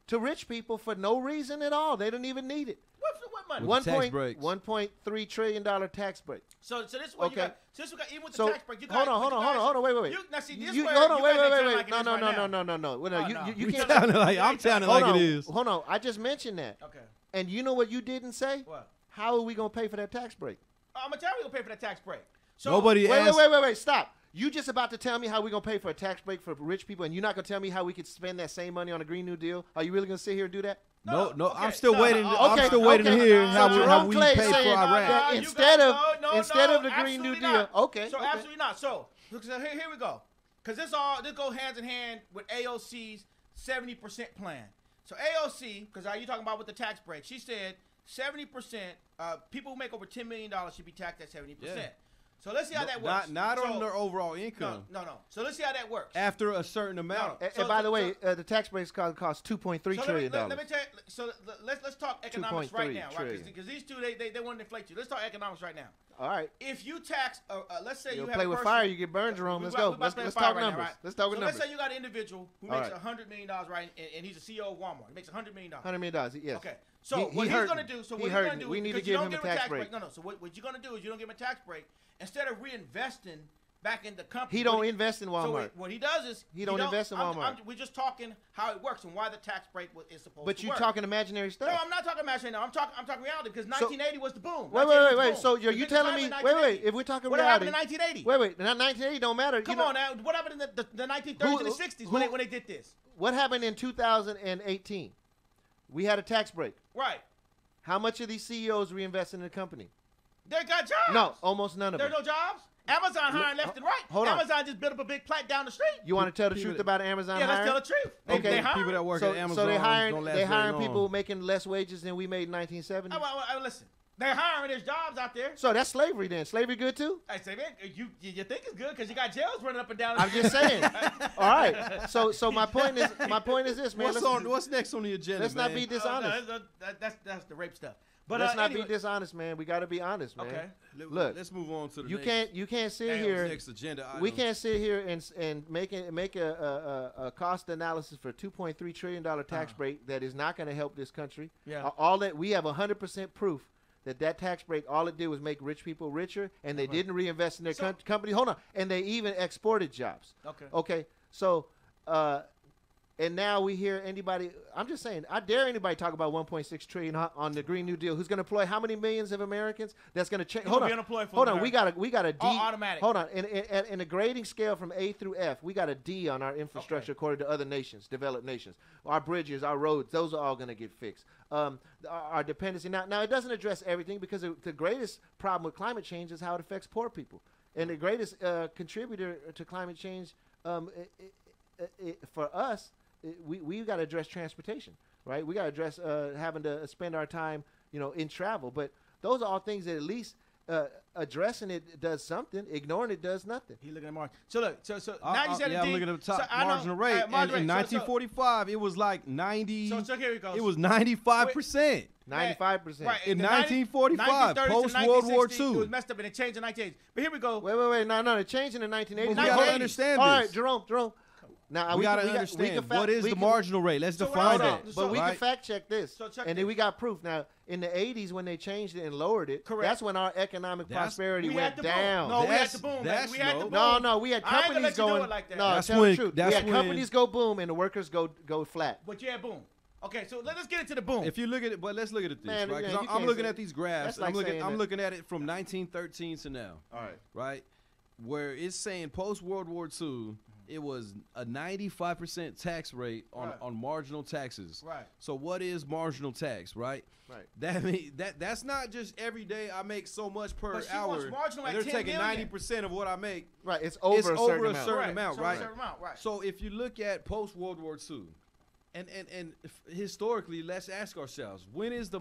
to rich people for no reason at all. They didn't even need it. What money? $1.3 trillion tax break. So this is what Okay. you got. So this is what you got. Even with So the tax break, you got. hold on, wait. Now see, this You, where hold on, you wait. guys ain't sound like it No. is right now. No. Well, Oh, you no. you You can't. sounding like I'm sounding Hold like on, it is. Hold on. I just mentioned that. Okay. And you know what you didn't say? What? How are we gonna pay for that tax break? I'm gonna tell you, we gonna pay for that tax break. So Nobody asked. Wait. Stop. You just about to tell me how we're gonna pay for a tax break for rich people, and you're not gonna tell me how we could spend that same money on a Green New Deal? Are you really gonna sit here and do that? No, okay, I'm still waiting. okay, I'm still waiting to hear how Jerome we Clay pay for saying Iraq. that You instead guys- of no, instead of the Green New absolutely Deal. not. Okay. So absolutely not. So here we go. Because this goes hands in hand with AOC's 70% plan. So AOC, because are you talking about with the tax break? She said 70% people who make over $10 million should be taxed at 70%. Yeah. So let's see how that works. Not So- on their overall income. No. So let's see how that works. After a certain amount. And by the way, the tax breaks cost $2.3 trillion. Let me tell you. So let's talk economics right 2.3 now, right? trillion. Because these two they want to inflate you. Let's talk economics right now. All right. If you tax, let's say You you have play a with person, fire, you get burned, Jerome. Let's go. Let's play talk fire right now, numbers. right? Let's talk So numbers. let's say you got an individual who All makes right. $100 million, right? And he's a CEO of Walmart. He makes $100 million. $100 million. Yes. Okay. So He what he's hurting. going to do? So He what he's hurting. going to do? We need to because give you don't him give a tax break. No. So what you're going to do is you don't give him a tax break. Instead of reinvesting back in the company, He don't invest in So Walmart. what he does is He don't invest in Walmart. we're just talking how it works and why the tax break is supposed But to you're work. talking imaginary stuff. No, I'm not talking imaginary now. I'm talking reality because 1980 was the boom. Wait. 1980 was the boom. So The you're biggest telling time me? in Wait. 1980. If we're talking What reality, happened in 1980? Wait. Now 1980 don't matter. Come You know, on now. What happened in the 1930s and the 60s when they did this? What happened in 2018? We had a tax break. Right. How much of these CEOs reinvested in the company? They got jobs. No, almost none of There's them. no jobs. Amazon hiring left and right. Hold on. Amazon just built up a big plant down the street. You want to tell the truth about Amazon Yeah, let's hiring? tell the truth. Okay. They hiring. People that work So, at Amazon so they don't hiring last they very hiring long. people making less wages than we made in 1970. Listen, they're hiring. There's jobs out there. So that's slavery then. Slavery good too? I say, man, you think it's good because you got jails running up and down. I'm just saying. All right. So my point is this, man. What's next on the agenda? Let's not man? be dishonest. That's the rape stuff. But Let's not anyway. be dishonest, man. We got to be honest, man. Okay. Look, let's move on to the you next. You can't sit Damn, here. next agenda We item. can't sit here and make a cost analysis for $2.3 trillion tax break that is not going to help this country. Yeah. All that we have 100% proof that tax break, all it did was make rich people richer, and they didn't reinvest in their company. Hold on, and they even exported jobs. Okay. Okay. So, and now we hear anybody. I'm just saying, I dare anybody talk about 1.6 trillion on the Green New Deal. Who's going to employ how many millions of Americans? That's going to change. Hold You'll on. be unemployed for Hold them, on. We got a D. All automatic. Hold on. In a grading scale from A through F, we got a D on our infrastructure according to other nations, developed nations. Our bridges, our roads, those are all going to get fixed. Our dependency. Now it doesn't address everything because the greatest problem with climate change is how it affects poor people. And the greatest contributor to climate change for us, we've got to address transportation, right? We got to address having to spend our time, in travel. But those are all things that at least addressing it does something. Ignoring it does nothing. He looking at margin. So look, so now you said I'm looking at the top marginal rate. And in 1945, it was like 90. So here it goes. It was 95%. 95%. Right. In 1945, post World War II. It was messed up and it changed in 1980s. But here we go. Wait. No, it changed in the 1980s. We gotta understand All this. right, Jerome. Now we gotta understand what is the marginal rate. Let's define that. But we can fact check this, and then we got proof. Now, in the 80s, when they changed it and lowered it, that's when our economic prosperity went down. No, we had the boom. We had the boom. No, we had companies going. No, tell the truth. We had companies go boom and the workers go flat. But yeah, boom. Okay, so let's get into the boom. If you look at it, but let's look at it this, right? Because I'm looking at these graphs. I'm looking at it from 1913 to now. All right. Right? Where it's saying post World War II, it was a 95% tax rate on marginal taxes. Right. So what is marginal tax, right? Right. That mean that's not just every day I make so much per but she hour. wants marginal and at they're 10 taking million. 90% of what I make. Right. It's over a certain amount, right? Right. So if you look at post World War II, and historically, let's ask ourselves, what is the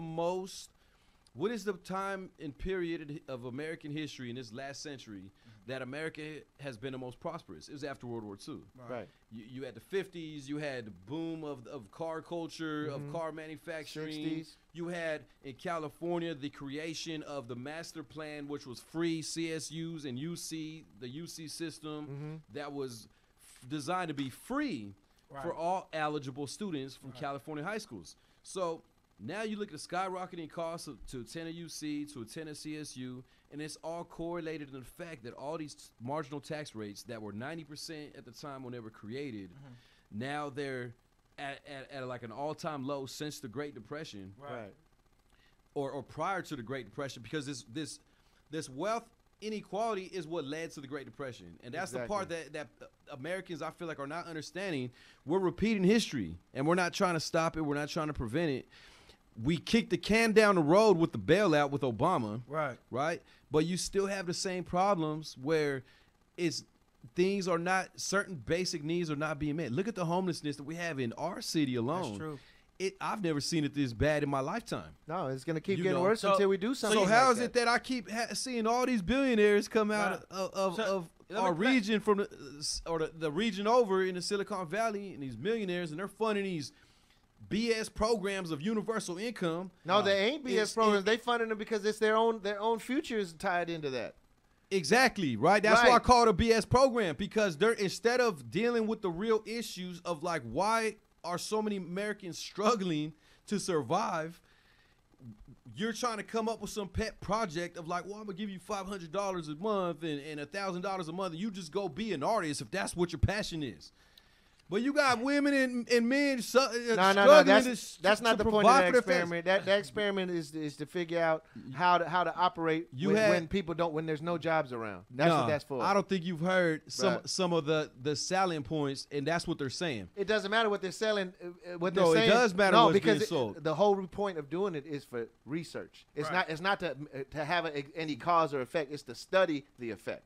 time and period of American history in this last century that America has been the most prosperous? It was after World War II. Right. You had the 50s, you had the boom of car culture, of car manufacturing. 60s. You had, in California, the creation of the master plan, which was free CSUs and UC, the UC system that was designed to be free for all eligible students from California high schools. So now you look at the skyrocketing costs to attend a UC, to attend a CSU, and it's all correlated in the fact that all these marginal tax rates that were 90% at the time when they were created, now they're at like an all-time low since the Great Depression, right? Or prior to the Great Depression, because this wealth inequality is what led to the Great Depression, and that's the part that Americans, I feel like, are not understanding. We're repeating history, and we're not trying to stop it. We're not trying to prevent it. We kicked the can down the road with the bailout with Obama, right? But you still have the same problems where things are not, certain basic needs are not being met. Look at the homelessness that we have in our city alone. That's true. I've never seen it this bad in my lifetime. No, it's gonna keep getting worse until we do something. So how is it that I keep seeing all these billionaires come out of our region from the region over in the Silicon Valley, and these millionaires, and they're funding these BS programs of universal income? No, they ain't BS programs. They funding them because it's their own future is tied into that. Exactly, right? That's why I call it a BS program, because they're, instead of dealing with the real issues of like why are so many Americans struggling to survive, you're trying to come up with some pet project of like, well, I'm gonna give you $500 a month and $1,000 a month, and you just go be an artist if that's what your passion is. But you got women and men struggling. No. That's not the point of that experiment. That experiment is to figure out how to operate when there's no jobs around. That's what that's for. I don't think you've heard some of the selling points, and that's what they're saying. It doesn't matter what they're selling. It does matter what's being sold. The whole point of doing it is for research. It's not to have any cause or effect. It's to study the effect.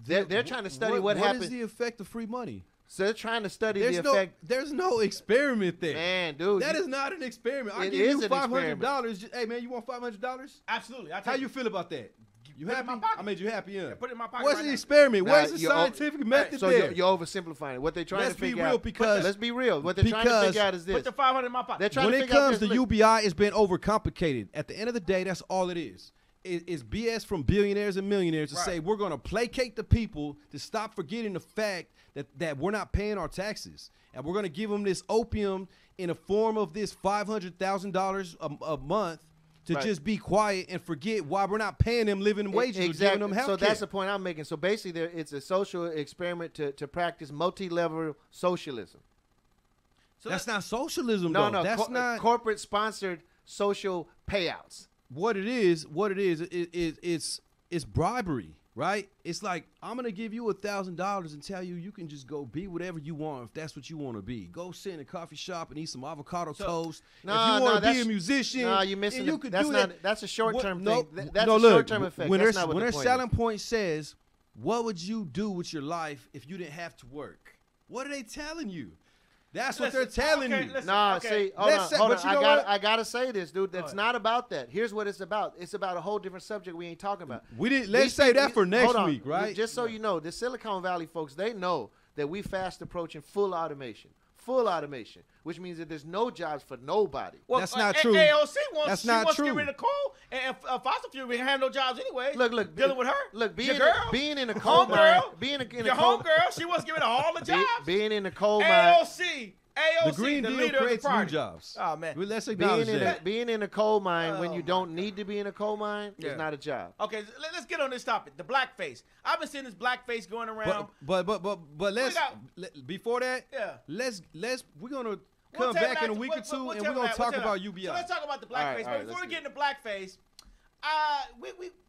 They're trying to study what happens. What is the effect of free money? So they're trying to study the effect. There's no experiment there. Man, dude. That is not an experiment. I give you $500. Hey, man, you want $500? Absolutely. How you feel about that? You happy? I made you happy, yeah. Put it in my pocket. What's the experiment? Where's the scientific method there? So you're oversimplifying it. What they're trying to figure out. Let's be real. What they're trying to figure out is this. Put the $500 in my pocket. When it comes to UBI, it's been overcomplicated. At the end of the day, that's all it is. It's BS from billionaires and millionaires to say we're going to placate the people to stop forgetting the fact that we're not paying our taxes. And we're going to give them this opium in the form of this $500,000 a month to just be quiet and forget why we're not paying them living wages or giving them health care. So that's the point I'm making. So basically, it's a social experiment to practice multi-level socialism. So that's not socialism, though. No, that's not corporate-sponsored social payouts. What it is, it's bribery, right? It's like, I'm going to give you $1,000 and tell you can just go be whatever you want if that's what you want to be. Go sit in a coffee shop and eat some avocado toast. If you want to be a musician, you're missing you can do that. That's a short-term thing. That's a short-term effect. When that's not what their the point selling point says, what would you do with your life if you didn't have to work? What are they telling you? That's what they're telling you. See, hold on. I gotta say this, dude. It's not about that. Here's what it's about. It's about a whole different subject we ain't talking about. Let's say that for next week, right? Just so you know, the Silicon Valley folks, they know that we fast approaching full automation. Full automation, which means that there's no jobs for nobody. Well, that's not true. AOC wants, that's not true. To get rid of coal, and fossil fuel, we have no jobs anyway. Look, dealing with her. Look, being in a coal mine, being in your homegirl, she wants to get rid of all the jobs. Being in a coal mine. AOC, the Green Deal leader creates of the new party. jobs. Oh man, let's acknowledge that. Being in a coal mine when you don't need to be in a coal mine is not a job. Okay, let's get on this topic. The blackface. I've been seeing this blackface going around. But let's before that. Yeah. We're gonna come back in a week or two and we're gonna talk about UBI. So let's talk about the blackface. All right, before we get into blackface,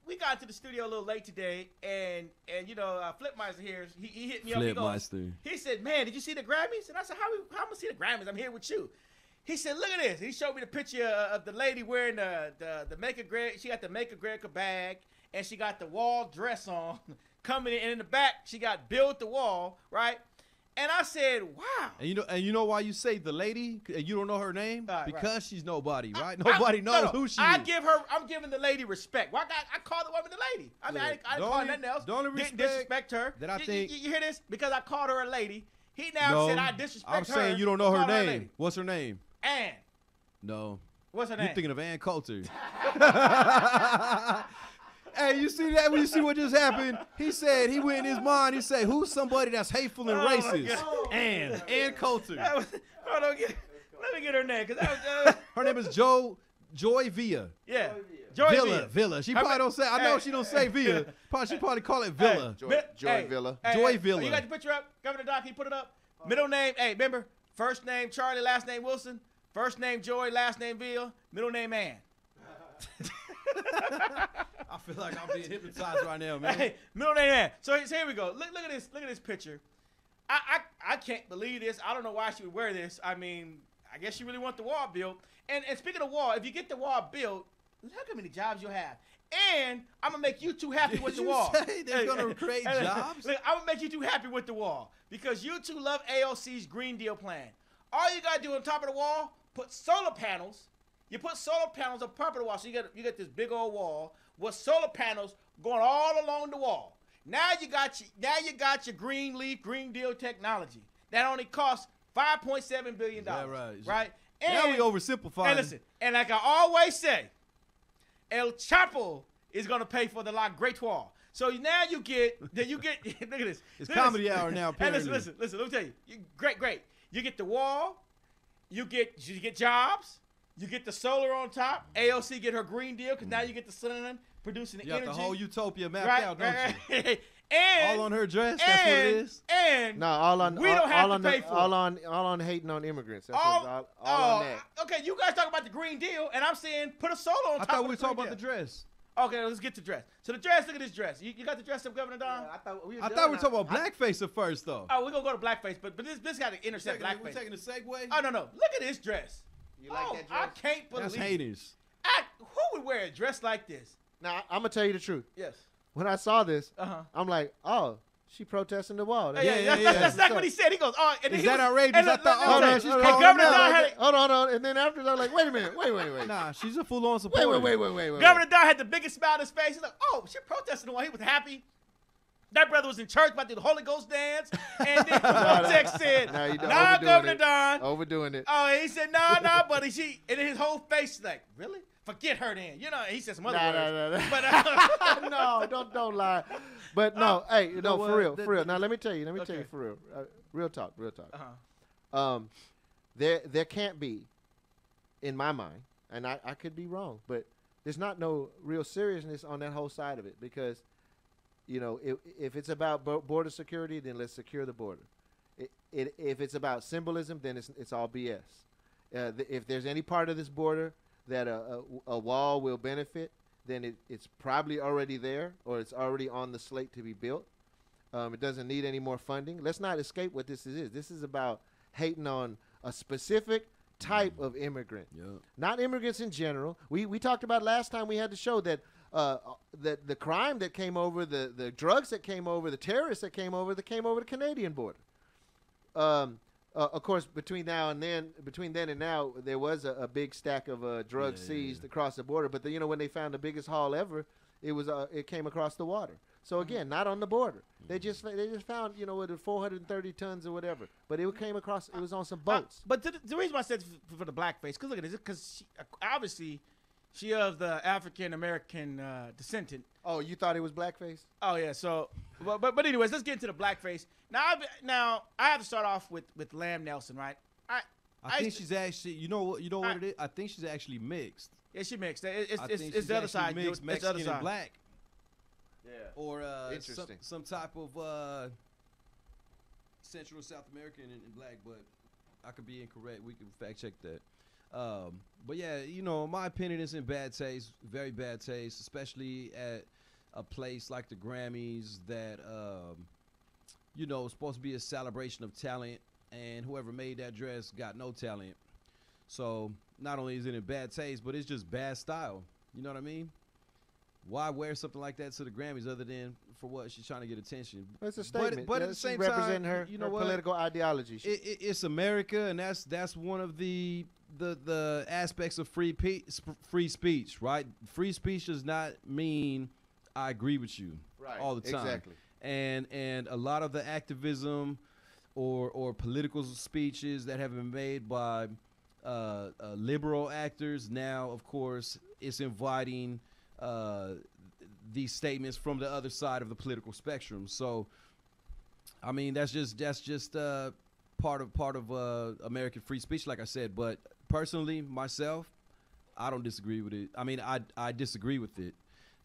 we got to the studio a little late today, and Flipmeister here. He hit me up. He said, "Man, did you see the Grammys?" And I said, "How am I gonna see the Grammys? I'm here with you." He said, "Look at this." He showed me the picture of the lady wearing the Make a Greg. She got the Make a Greg bag, and she got the wall dress on, coming in. And in the back, she got Build the Wall, right? And I said, "Wow." And you know why you say the lady? You don't know her name because she's nobody, right? Nobody Nobody knows who she is. I'm giving the lady respect. Well, I call the woman the lady. I mean, I didn't call her nothing else. The only respect disrespect her. That I think you hear this? Because I called her a lady. He now said I disrespect her. I'm saying you don't know her name. What's her name? Ann. No. What's her name? You're thinking of Ann Coulter. Hey, you see that? When you see what just happened, he said he went in his mind. He said, "Who's somebody that's hateful and racist?" Ann Coulter. Let me get her name, her name is Joy Villa. Yeah, Joy Villa. She probably don't say. I know she don't say Villa. She probably call it Villa. Joy Villa. Joy Villa. You got the picture up, Governor Doc? He put it up. Middle name. Hey, remember, first name Charlie, last name Wilson. First name Joy, last name Villa. Middle name Ann. I feel like I'm being hypnotized right now, man. Hey, middle name Ann. So here we go. Look at this. Look at this picture. I can't believe this. I don't know why she would wear this. I mean, I guess she really wants the wall built. And speaking of wall, if you get the wall built, look how many jobs you'll have. And I'm gonna make you two happy with the wall. Say they're gonna create jobs? Look, I'm gonna make you two happy with the wall because you two love AOC's Green Deal plan. All you gotta do on top of the wall, put solar panels. You put solar panels on top of the wall, so you get this big old wall with solar panels going all along the wall. Now you got your Green Deal technology that only costs $5.7 billion. Right? And, now we oversimplify. And listen, and like I always say, El Chapo is gonna pay for the La Great Wall. So now you get look at this. It's comedy hour now. And listen. Let me tell you. Great. You get the wall. You get jobs. You get the solar on top. AOC get her Green Deal because now you get the sun producing the energy. You got the whole utopia mapped out, don't you? And all on her dress. That's what it is. And we don't have to pay for all on hating on immigrants. That's all on that. Okay, you guys talk about the Green Deal, and I'm saying put a solar on top. I thought we were talking about the dress. Okay, let's get to dress. So the dress. Look at this dress. You got the dress up, Governor Don? Yeah, I thought we were talking about blackface at first, though. Oh, we're gonna go to blackface, but this got to intersect blackface. We're taking a segue. Oh no! Look at this dress. You like that dress? I can't believe that's haters. Who would wear a dress like this? Now I'm gonna tell you the truth. Yes. When I saw this, I'm like, oh, she protesting the wall. Yeah. That's exactly what he said. He goes, oh, and is that outrageous? I thought, Governor Don had it. Hold on. And then after that, I'm like, wait a minute. Wait. Nah, she's a full-on supporter. Wait. Governor Don had the biggest smile on his face. He's like, oh, she protesting the wall. He was happy. That brother was in church about to do the Holy Ghost dance. And then Protect said, nah, Governor Don. Overdoing it. Oh, and he said, nah, buddy. And then his whole face is like, really? Forget her then. You know, he said some other words. But, no, don't lie. But no, for real. Now let me tell you for real. Real talk. There can't be, in my mind, and I could be wrong, but there's not no real seriousness on that whole side of it because, if it's about border security, then let's secure the border. If it's about symbolism, then it's all BS. If there's any part of this border that a wall will benefit, then it's probably already there or it's already on the slate to be built. It doesn't need any more funding. Let's not escape what this is. This is about hating on a specific type of immigrant, not immigrants in general. We talked about last time we had the show that the crime that came over, the drugs that came over, the terrorists that came over the Canadian border. Of course, between then and now, there was a big stack of drugs seized across the border. But when they found the biggest haul ever, it came across the water. So again, not on the border. They just found with 430 tons or whatever. But it came across. It was on some boats. But the reason why I said for the blackface, because look at this, because obviously she of the African American descendant. Oh, you thought it was blackface? Oh yeah. So, but anyways, let's get into the blackface. Now I have to start off with Lamb Nelson, right? I think she's actually. You know what it is? I think she's actually mixed. Yeah, she mixed. It's the other side. Mixed, Mexican and black. Yeah. Or interesting. Some type of Central South American and black, but I could be incorrect. We can fact check that. But yeah, in my opinion, it's in bad taste, very bad taste, especially at a place like the Grammys that is supposed to be a celebration of talent, and whoever made that dress got no talent. So not only is it in bad taste, but it's just bad style. You know what I mean? Why wear something like that to the Grammys other than for what? She's trying to get attention. It's a statement. But at the same representing time, her political ideology. It's America, and that's one of the aspects of free speech, right? Free speech does not mean I agree with you all the time. Exactly. And a lot of the activism or political speeches that have been made by liberal actors now, of course, it's inviting these statements from the other side of the political spectrum. So, I mean, that's just part of American free speech, like I said. But personally, myself, I don't disagree with it. I mean, I disagree with it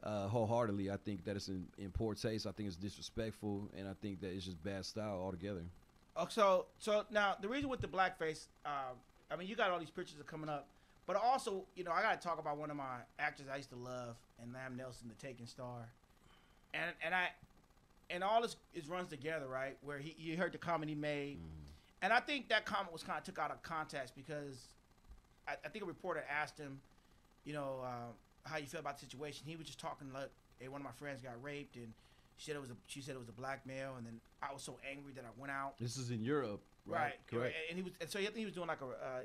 wholeheartedly. I think that it's in poor taste. I think it's disrespectful, and I think that it's just bad style altogether. Oh, so now the reason with the blackface, I mean, you got all these pictures are coming up. But also, I got to talk about one of my actors I used to love, and Lamb Nelson, the Taken Star. And all this runs together, right? Where you heard the comment he made. And I think that comment was kind of took out of context because I think a reporter asked him, how you feel about the situation. He was just talking like, hey, one of my friends got raped, and she said it was a black male, and then I was so angry that I went out. This is in Europe, right? Correct. And he was doing like a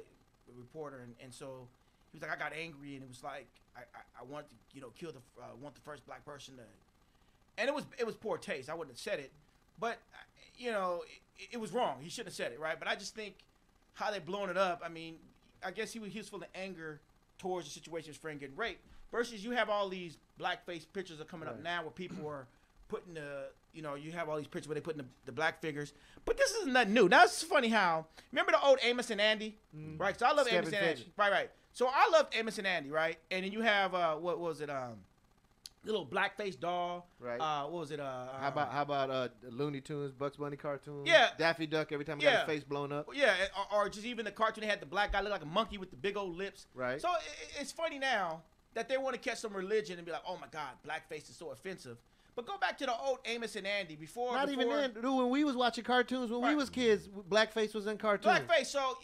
reporter, and so he was like, I got angry, and it was like I wanted to kill want the first black person to, and it was poor taste. I wouldn't have said it, but it was wrong. He shouldn't have said it, right? But I just think how they blown it up. I mean, I guess he was full of anger towards the situation of his friend getting raped. Versus you have all these blackface pictures are coming up now where people are putting you have all these pictures where they putting the black figures. But this is nothing new. Now it's funny how, remember the old Amos and Andy? Right? So I love Amos and Andy. Right. So I love Amos and Andy, right? And then you have, what was it, little blackface doll. Right. What was it? How about Looney Tunes, Bugs Bunny cartoon? Yeah. Daffy Duck, every time he got his face blown up. Yeah, or just even the cartoon, they had the black guy look like a monkey with the big old lips. Right. So it's funny now that they want to catch some religion and be like, oh my God, blackface is so offensive. But go back to the old Amos and Andy before. Even then, dude. When we was watching cartoons, when we was kids, blackface was in cartoons. Blackface. So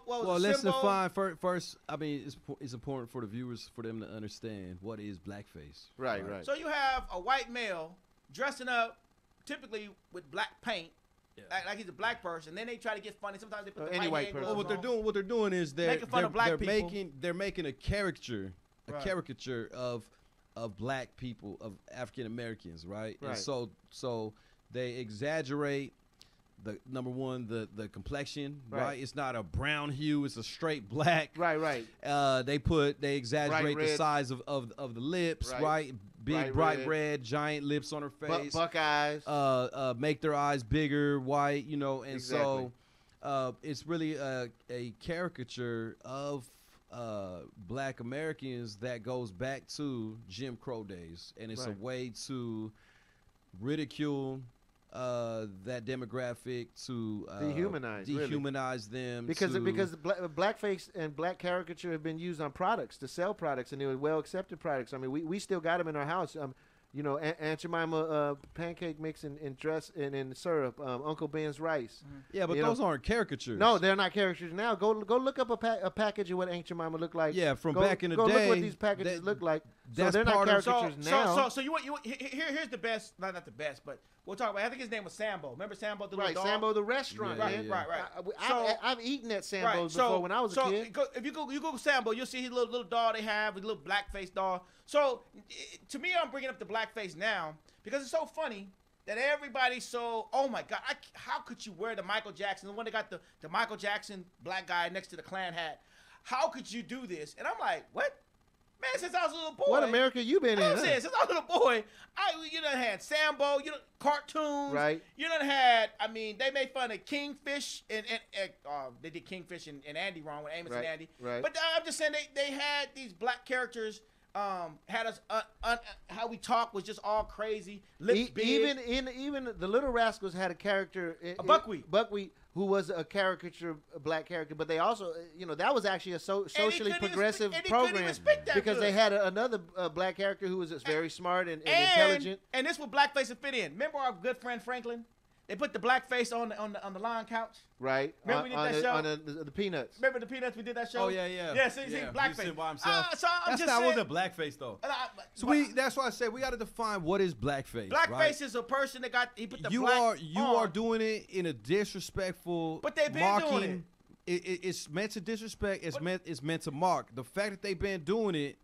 let's define first. I mean, it's important for the viewers for them to understand what is blackface. Right. So you have a white male dressing up, typically with black paint. Yeah. Like he's a black person. Then they try to get funny. Sometimes they put the white person. Well, what they're doing is they're making a caricature, of black people, of African Americans, right? And so they exaggerate the number one, the complexion, right? It's not a brown hue, it's a straight black. Right. They exaggerate the size of the lips, right? Big bright red, giant lips on her face. Buck eyes. Make their eyes bigger, white, and so it's really a caricature of black Americans that goes back to Jim Crow days, and it's a way to ridicule that demographic, to dehumanize them, because blackface and black caricature have been used on products to sell products, and they were well accepted products. I mean, we still got them in our house. Aunt Jemima pancake mix and dress and in syrup. Uncle Ben's rice. Yeah, but those aren't caricatures. No, they're not caricatures now. Go look up a package of what Aunt Jemima looked like. Yeah, back in the day. Go look what these packages look like. So they're not caricatures now. So you want here's the best, not the best, but We'll talk about. I think his name was Sambo. Remember Sambo the Right, little dog? Sambo the restaurant. Right, man. right. I've eaten at Sambo's before when I was a kid. If you go Sambo, you'll see his little dog they have, his little blackface dog. So to me, I'm bringing up the blackface now because it's so funny that everybody's so, oh my God, how could you wear the Michael Jackson, the one that got the Michael Jackson black guy next to the Klan hat? How could you do this? And I'm like, what? Man, since I was a little boy. What America you been in? I'm saying, since I was a little boy, you done had Sambo, cartoons. Right. You done had, I mean, they made fun of Kingfish and they did Kingfish and Andy wrong with Amos and Andy. Right. But I'm just saying they had these black characters. Had us how we talk was just all crazy. Lips big. Even the Little Rascals had a character, Buckwheat, who was a black character. But they also, that was actually a socially progressive program because they had another black character who was very smart and intelligent. And this what blackface would fit in. Remember our good friend Franklin? They put the blackface on the lawn couch. Right. Remember we did that show? On the Peanuts. Remember the Peanuts? We did that show. Oh yeah. Yeah, see blackface. He by himself. That's not wasn't blackface though. That's why I said we got to define what is blackface. Blackface is a person that he put the you black. You are doing it in a disrespectful. But they've been mocking. doing it. It's meant to disrespect. It's meant to mock. The fact that they've been doing it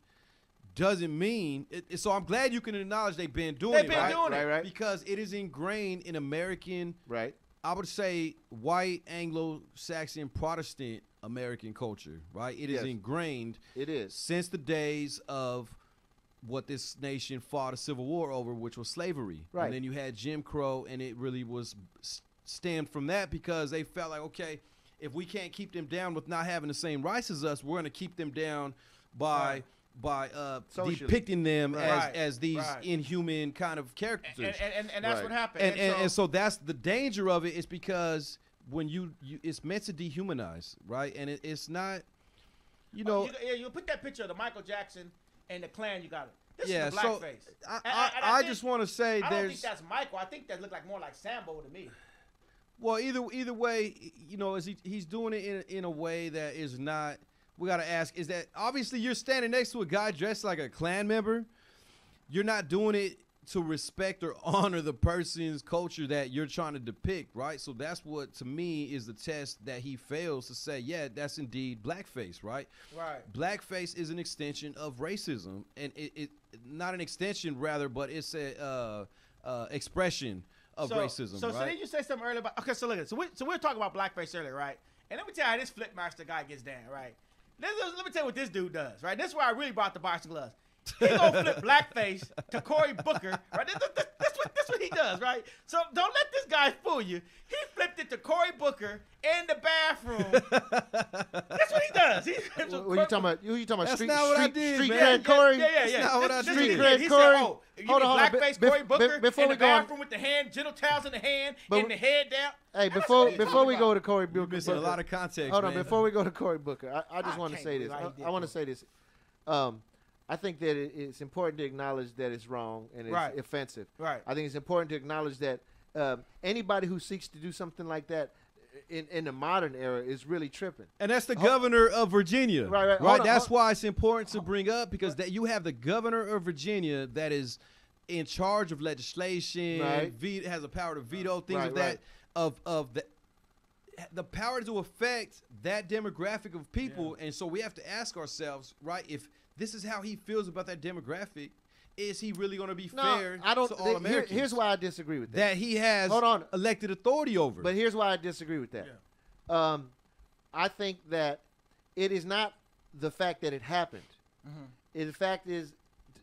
doesn't mean so I'm glad you can acknowledge they've been doing it. Right. Because it is ingrained in American, right? I would say white Anglo-Saxon Protestant American culture, right? It is ingrained. It is since the days of what this nation fought a civil war over, which was slavery. Right. And then you had Jim Crow, and it really was stemmed from that because they felt like, okay, if we can't keep them down with not having the same rights as us, we're going to keep them down by depicting them as these inhuman kind of characters. And that's what happened. And so that's the danger of it is because when you it's meant to dehumanize, right? And it's not, you put that picture of the Michael Jackson and the Klan, you got it. This is the blackface. I just want to say I don't think that's Michael. I think that looked like more like Sambo to me. Well, either way, he's doing it in a way that is not. We got to ask, is that obviously you're standing next to a guy dressed like a Klan member. You're not doing it to respect or honor the person's culture that you're trying to depict, right? So that's what, to me, is the test that he fails to say, yeah, that's indeed blackface, right? Right. Blackface is an extension of racism, and it not an extension, rather, but it's a expression of racism, So right? did you say something earlier about, okay, so look at it. So we were talking about blackface earlier, right? And let me tell you how this Flipmaster guy gets down, right? Let me tell you what this dude does, right? This is why I really brought the boxing gloves. He gonna flip blackface to Cory Booker, right? That's what he does, right? So don't let this guy fool you. He flipped it to Cory Booker in the bathroom. That's what he does. Who you talking about? That's Street, not what I street, did, street man. cred Corey? Yeah. That's not what I This did. is what he did. He Corey. said, you Hold mean on, blackface Cory Booker before in we the go on- bathroom with the gentle towels in the hand and the head down? Hey, That's before what he's we talking go about. to Cory Booker, Missing a lot of context. hold on, man. before we go to Cory Booker, I just I want to can't say this. believe how he did I want to that. say this. I think that it's important to acknowledge that it's wrong and it's offensive. Right. I think it's important to acknowledge that anybody who seeks to do something like that in the modern era is really tripping. And that's the governor of Virginia. Right. Hold on, That's why it's important to bring up because that you have the governor of Virginia that is in charge of legislation, has a power to veto things of that of the power to affect that demographic of people. And so we have to ask ourselves, right, if this is how he feels about that demographic, is he really going to be fair to all Americans? Here's why I disagree with that. That he has elected authority over. But here's why I disagree with that. Yeah. I think that it is not the fact that it happened. The fact is,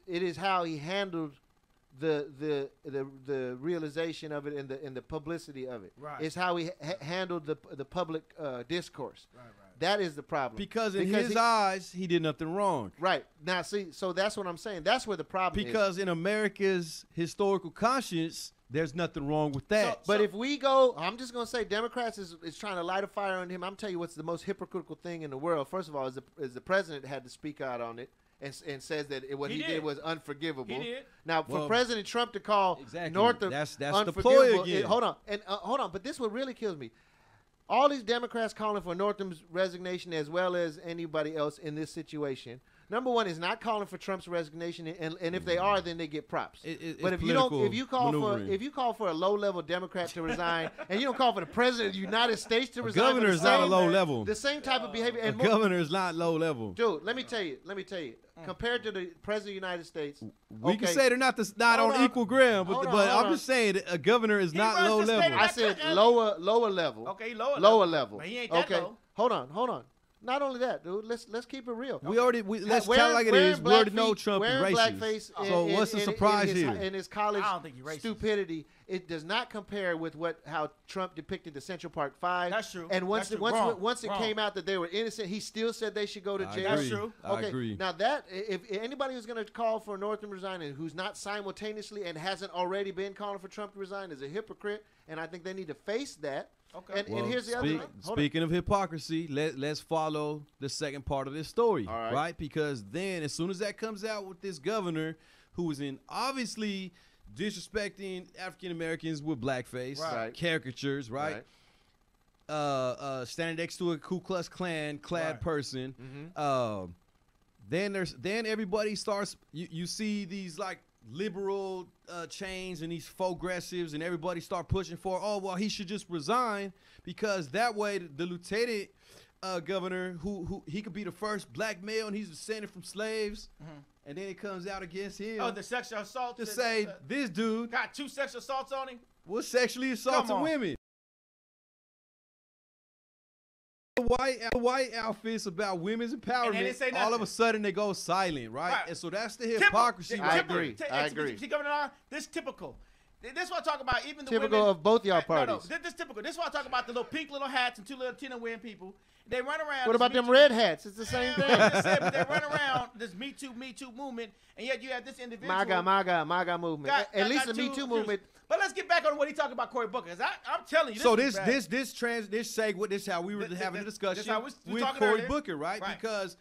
it is how he handled the realization of it and the publicity of it. Right. It's how he handled the public discourse. Right. That is the problem. Because in his eyes, he did nothing wrong. Right. Now, see, so that's what I'm saying. That's where the problem is. Because in America's historical conscience, there's nothing wrong with that. But if we go, I'm just going to say Democrats is trying to light a fire on him. I'm telling you what's the most hypocritical thing in the world. First of all, is the president had to speak out on it and says that what he did was unforgivable. He did. Now, for President Trump to call Northam that's unforgivable, the ploy again. hold on. But this what really kills me. All these Democrats calling for Northam's resignation as well as anybody else in this situation. number one is not calling for Trump's resignation, and if they are, then they get props. But if you call for a low-level Democrat to resign, and you don't call for the president of the United States to resign, governor is not a low level. The same type of behavior. And governor is not low level. Dude, let me tell you. Compared to the president of the United States, we can say they're not on equal ground, but I'm just saying that a governor is not low level. I said lower level. Okay, lower level. But he ain't that low. Hold on. Not only that, dude. Let's keep it real. Let's tell it like it is. We already know Trump is racist. Blackface so what's the surprise here? In his college stupidity, it does not compare with how Trump depicted the Central Park Five. That's true. And once it came out that they were innocent, he still said they should go to jail. That's true. Okay. I agree. Now that if anybody who's going to call for Northam to resign and who's not simultaneously and hasn't already been calling for Trump to resign is a hypocrite, and I think they need to face that. Okay. And here's the other thing. Speaking of hypocrisy, let's follow the second part of this story, all right? Because then, as soon as that comes out with this governor who is obviously disrespecting African Americans with blackface, caricatures, right? Standing next to a Ku Klux Klan clad person. Then everybody starts. You see these like liberal chains and these progressives, and everybody start pushing for, he should just resign, because that way the lieutenant governor, who he could be the first black male and he's descended from slaves, and then it comes out against him. Oh, the sexual assault. To say this dude got 2 sexual assaults on him. Was sexually assaulting women. The white outfits about women's empowerment, all of a sudden they go silent, right? And so that's the hypocrisy. I agree. See, Governor, this is typical. This is what I talk about. Even the typical women, of both y'all parties. No, this is typical. This is what I talk about. The little pink little hats and 2 little tin and wearing people. They run around. What about them red hats? It's the same thing. But they run around this Me Too movement, and yet you have this individual. MAGA movement. At least the Me Too movement. But let's get back on what he talking about, Cory Booker. I'm telling you. This segue. This is how we were having a discussion with Cory Booker, right? Because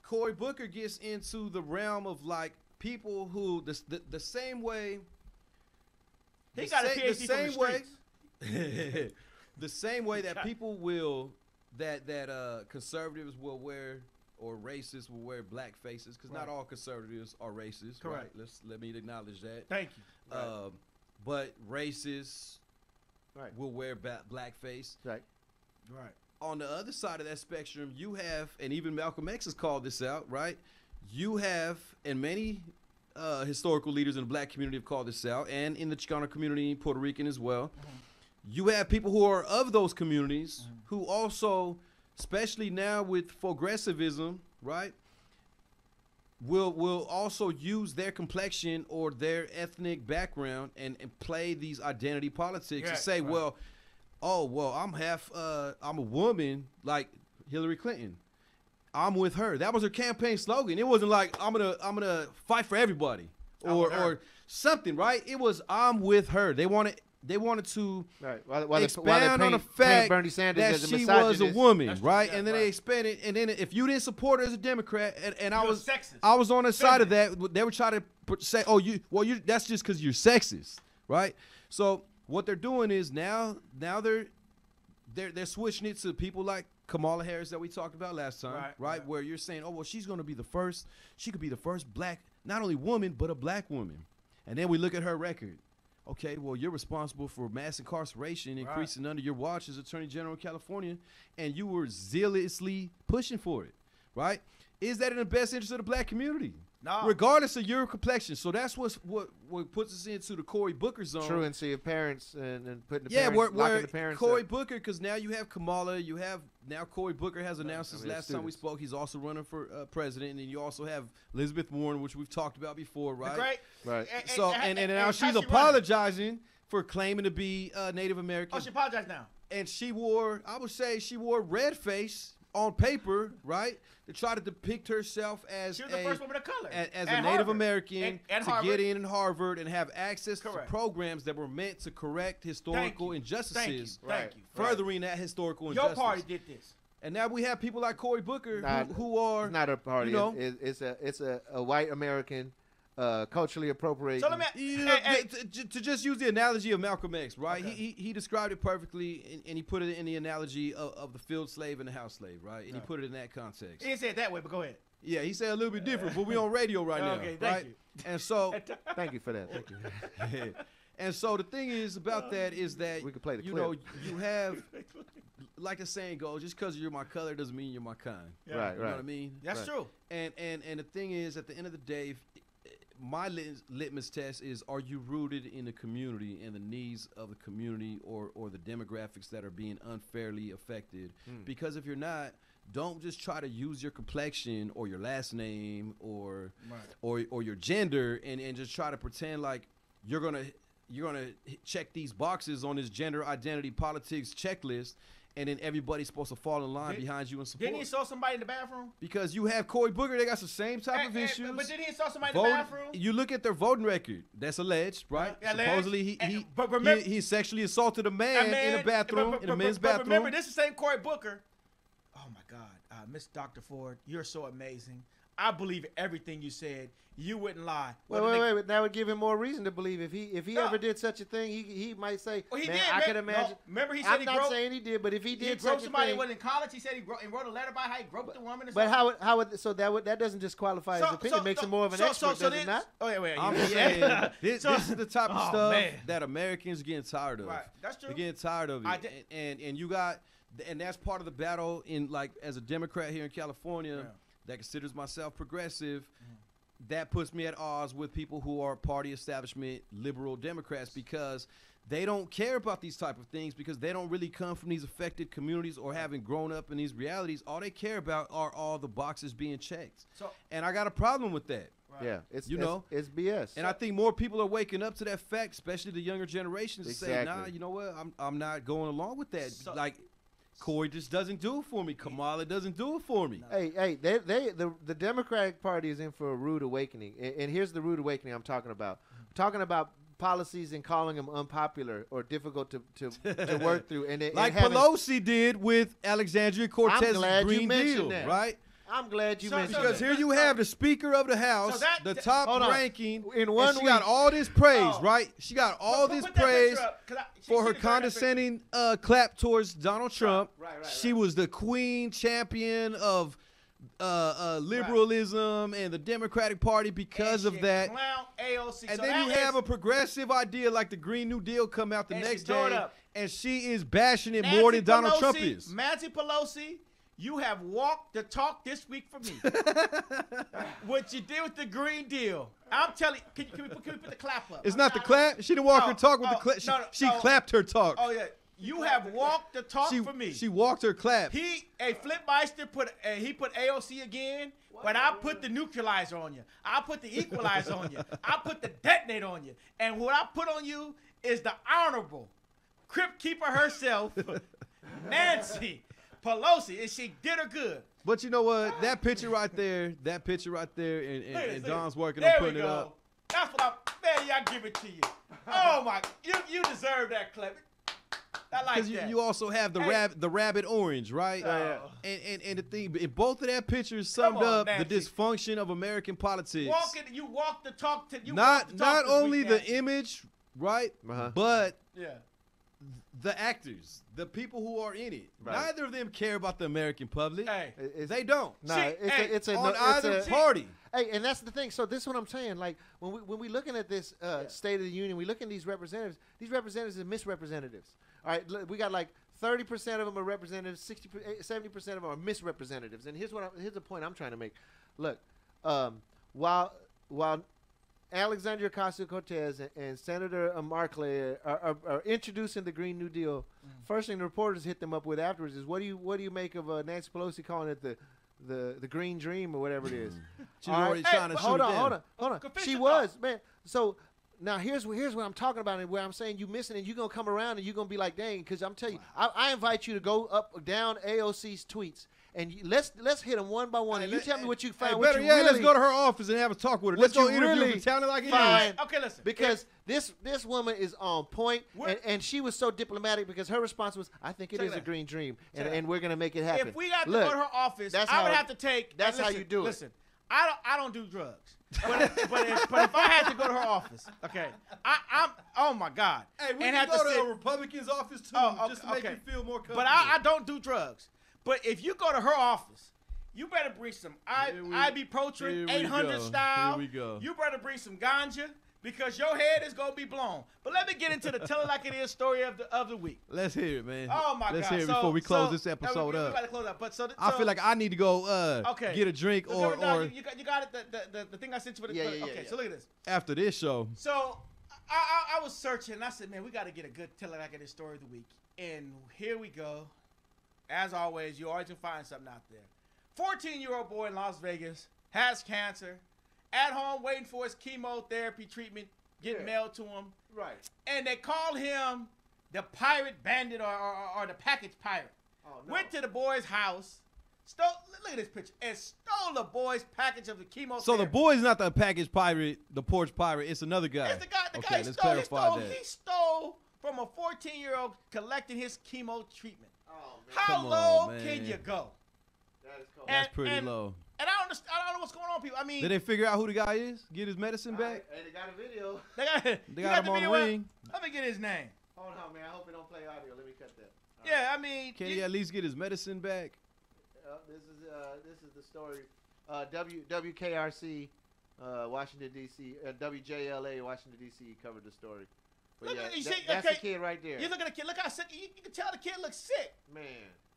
Cory Booker gets into the realm of like people who the same way. He got a PhD from the streets. The same way that people will that conservatives will wear, or racists will wear black faces, because not all conservatives are racist. Correct. Right? Let me acknowledge that. Thank you. But racists will wear blackface. Right. On the other side of that spectrum, you have, and even Malcolm X has called this out, right? You have, and many historical leaders in the black community have called this out, and in the Chicano community, Puerto Rican as well. You have people who are of those communities who also, especially now with progressivism, right, will also use their complexion or their ethnic background and play these identity politics and say, I'm a woman like Hillary Clinton. I'm with her. That was her campaign slogan. It wasn't like I'm gonna fight for everybody or something, right? It was I'm with her. They wanted to expand on the fact Bernie Sanders that as a she was a woman, That's right? true. And then they expanded. And then if you didn't support her as a Democrat, and I was sexist. I was on the side of that, they were trying to say, that's just because you're sexist, right? So what they're doing is now they're switching it to people like Kamala Harris that we talked about last time, right? Where you're saying, she's going to be the first. She could be the first black, not only woman, but a black woman. And then we look at her record. Okay, well, you're responsible for mass incarceration increasing under your watch as Attorney General of California, and you were zealously pushing for it, right? Is that in the best interest of the black community? No. Regardless of your complexion. So that's what puts us into the Cory Booker zone. Truancy of parents and putting the parents, locking the parents Cory up. Booker, because now you have Kamala, you have now Cory Booker has announced this last time we spoke. He's also running for president, and then you also have Elizabeth Warren, which we've talked about before, right? Right. And now she's apologizing for claiming to be Native American. Oh, she apologized now. And I would say she wore red face on paper, right, to try to depict herself as she was the first woman of color, as a Native American and to get in Harvard and have access to programs that were meant to correct historical injustices, furthering that historical injustice. Your party did this. And now we have people like Cory Booker who are not a party. You know, it's a white American culturally appropriating. So let me, to just use the analogy of Malcolm X, right? Okay. He described it perfectly, and he put it in the analogy of the field slave and the house slave, right? And he put it in that context. He didn't say it that way, but go ahead. Yeah, he said a little bit different, but we on radio right now, okay, right? You. And so, thank you for that. Thank you. And so the thing is about that is that we can play the you clip. know, you have, like the saying goes, just because you're my color doesn't mean you're my kind. Yeah. Right, You know what I mean? That's true. And the thing is, at the end of the day, my litmus test is: are you rooted in the community and the needs of the community, or the demographics that are being unfairly affected? Because if you're not, don't just try to use your complexion or your last name or your gender and just try to pretend like you're gonna check these boxes on this gender identity politics checklist, and then everybody's supposed to fall in line behind you and support. Didn't he saw somebody in the bathroom? Because you have Cory Booker, they got the same type of issues. But didn't he saw somebody in the bathroom? You look at their voting record. That's alleged, right? Supposedly he sexually assaulted a man in a bathroom, in a men's bathroom. Remember, this is the same Cory Booker. Oh my God, Miss Dr. Ford, you're so amazing. I believe everything you said. You wouldn't lie. Wait. That would give him more reason to believe if he ever did such a thing, he might say, well, he man, did, I could imagine. No, remember he said I'm not saying he did, but if he did such such somebody a thing, was in college, he said he wrote a letter about how he groped the woman. Or but something. how would that doesn't disqualify his opinion? It makes him more of an expert, does it not? Oh wait. I'm saying this is the type of stuff that Americans are getting tired of. Right, that's true. They're getting tired of it, and you got, and that's part of the battle in, like, as a Democrat here in California that considers myself progressive. That puts me at odds with people who are party establishment liberal Democrats, because they don't care about these type of things, because they don't really come from these affected communities or having grown up in these realities. All they care about are all the boxes being checked. And I got a problem with that. Right. Yeah, it's BS. And I think more people are waking up to that fact, especially the younger generations, and say, nah, you know what, I'm not going along with that. Like, Cory just doesn't do it for me. Kamala doesn't do it for me. Hey, the Democratic Party is in for a rude awakening, and here's the rude awakening I'm talking about. I'm talking about policies and calling them unpopular or difficult to work through, and like Pelosi did with Alexandria Cortez's Green Deal, that. right? I'm glad you mentioned that. Because here you have the Speaker of the House, the top ranking, in one and she got all this praise, right? She got all this praise for her condescending clap towards Donald Trump. Right. She was the queen champion of liberalism and the Democratic Party because of that. Clown AOC. And then you have a progressive idea like the Green New Deal come out the next day, and she is bashing it more than Donald Trump is. Nancy Pelosi, you have walked the talk this week for me. What you did with the Green Deal. I'm telling you, can we put the clap up? It's not the clap. She didn't walk her talk with the clap. She clapped her talk. Oh, yeah. You have walked the talk for me. She walked her clap. Flipmeister put AOC again, but I put the neutralizer on you. I put the equalizer on you. I put the detonator on you. And what I put on you is the honorable Crypt Keeper herself, Nancy Pelosi, and she did her good. But you know what? That picture right there, and Don's working on putting it up. That's what I give it to you. Oh my, you deserve that clip. I like that. Because you also have the rabbit orange, right? And the thing, in both of that pictures summed up the dysfunction of American politics. You walk the talk to you. Not only the image, right? But the actors, the people who are in it. Right. Neither of them care about the American public. They don't. It's on either party. Hey, and that's the thing. So this is what I'm saying. Like when we looking at this State of the Union, we look at these representatives. These representatives are misrepresentatives. All right, we got like 30% of them are representatives, 70% of them are misrepresentatives. And here's the point I'm trying to make. Look, while Alexandria Ocasio-Cortez and Senator Markley are introducing the Green New Deal, first thing the reporters hit them up with afterwards is, what do you make of Nancy Pelosi calling it the Green Dream or whatever it is? She's already trying to shoot it down. Hold on. She was, man. So now here's what I'm talking about, and where I'm saying you missing, and you're gonna come around and you're gonna be like, dang, because I'm telling you, I invite you to go up or down AOC's tweets. And let's hit them one by one. And you tell me what you find. Let's go to her office and have a talk with her. Let's go interview her, tell her like it is. Okay, listen. Because this woman is on point, and she was so diplomatic because her response was, "I think it is a green dream, and we're gonna make it happen." If we got to go to her office, I would have to take. That's how you do it. Listen, I don't do drugs. But if I had to go to her office, okay, I'm oh my God. Hey, we and can have go to to sit, a Republican's office too, just to make you feel more comfortable. But I don't do drugs. But if you go to her office, you better bring some ibuprofen 800 style. Here we go. You better bring some ganja because your head is gonna be blown. But let me get into the tell it like it is story of the week. Let's hear it, man. Oh my God! Let's hear it before we close this episode we up. gotta close up. But I feel like I need to go get a drink you got it. The thing I sent you. Okay, so look at this. After this show. So I was searching and I said, man, we got to get a good tell it like it is story of the week. And here we go. As always, you always can find something out there. 14-year-old boy in Las Vegas has cancer, at home waiting for his chemotherapy treatment getting mailed to him. Right. And they call him the pirate bandit or the package pirate. Oh, no. Went to the boy's house, look at this picture, and stole the boy's package of the chemotherapy. So the boy's not the package pirate, the porch pirate. It's another guy. It's the guy. Okay, let's clarify that. He stole from a 14-year-old collecting his chemo treatment. Oh, man. How low can you go? That is cool. That's pretty low. And I don't know what's going on, people. I mean, did they figure out who the guy is? Get his medicine back? Hey, they got a video. They got him on the ring. Let me get his name. Hold on, man. I hope it don't play audio. Let me cut that. Yeah, I mean, can he at least get his medicine back? This is the story. WKRC, Washington D.C. WJLA, Washington D.C. covered the story. But that's the kid right there. You look at the kid. Look how sick. You can tell the kid looks sick. Man.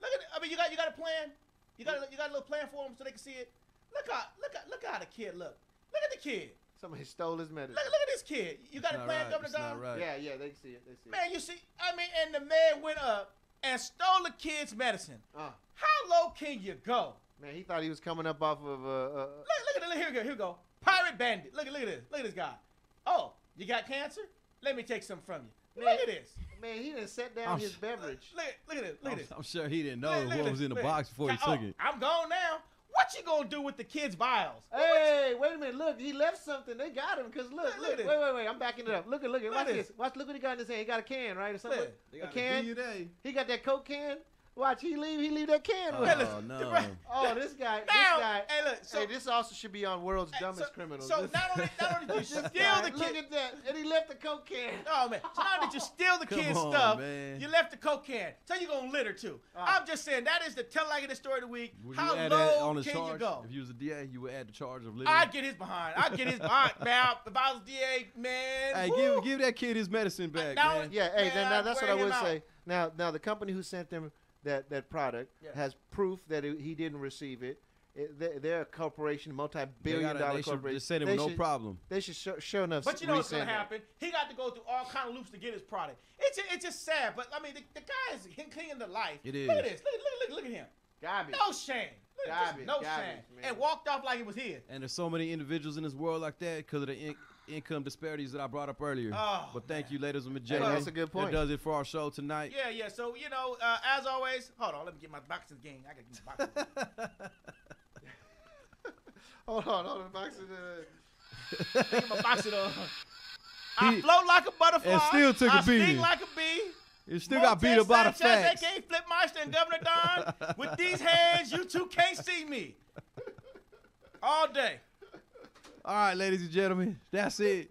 Look at it. I mean, you got a plan. You got a little plan for him so they can see it. Look how the kid look. Look at the kid. Somebody stole his medicine. Look at this kid. You got a plan, Governor Don? Right. Yeah, they see it. Man, you see, I mean, and the man went up and stole the kid's medicine. How low can you go? Man, he thought he was coming up off of Look at it. Here we go. Pirate bandit. Look at this. Look at this guy. Oh, you got cancer? Let me take some from you. Man, look at this. Man, he didn't set down his beverage. Look at this. I'm sure he didn't know what was in the box before he took it. I'm gone now. What you gonna do with the kids' vials? Hey, wait a minute. Look, he left something. They got him because look. Wait. I'm backing it up. Look. Watch this. Look what he got in his hand. He got a can, right, or something. A can. He got that Coke can. Watch, he leave that can with him. Oh, no. Oh, this guy. Hey, look. This also should be on World's Dumbest Criminals. So not only did you steal the kid. Look at that. And he left the Coke can. Oh, man. So not did you steal the kid's stuff, you left the Coke can. So you going to litter, too. I'm just saying, that is the tell like it is story of the week. How low can you go? If you was a DA, you would add the charge of littering. I'd get his behind. Man, if I was DA, man. Hey, give that kid his medicine back, man. Yeah, now that's what I would say. Now, the company who sent them that product has proof that he didn't receive it. They're a corporation, multi-billion-dollar corporation. They sent him no problem. They should show enough. But you know what's going to happen? He got to go through all kind of loops to get his product. It's just sad. But, I mean, the guy is clinging to life. It is. Look at this. Look at him. Garbage. No shame. No shame. Man. And walked off like it was his. And there's so many individuals in this world like that because of the income disparities that I brought up earlier. But thank you, ladies and gentlemen. That's a good point. That does it for our show tonight. Yeah. So, as always, hold on. Let me get my boxing game. I got to get my boxing. Hold on. Boxing. Get my boxing on. I float like a butterfly. And still took a beating. I sting like a bee. You still got beat up by the facts. A.K.A. Flipmeister and Governor Don. With these hands, you two can't see me. All day. All right, ladies and gentlemen, that's it.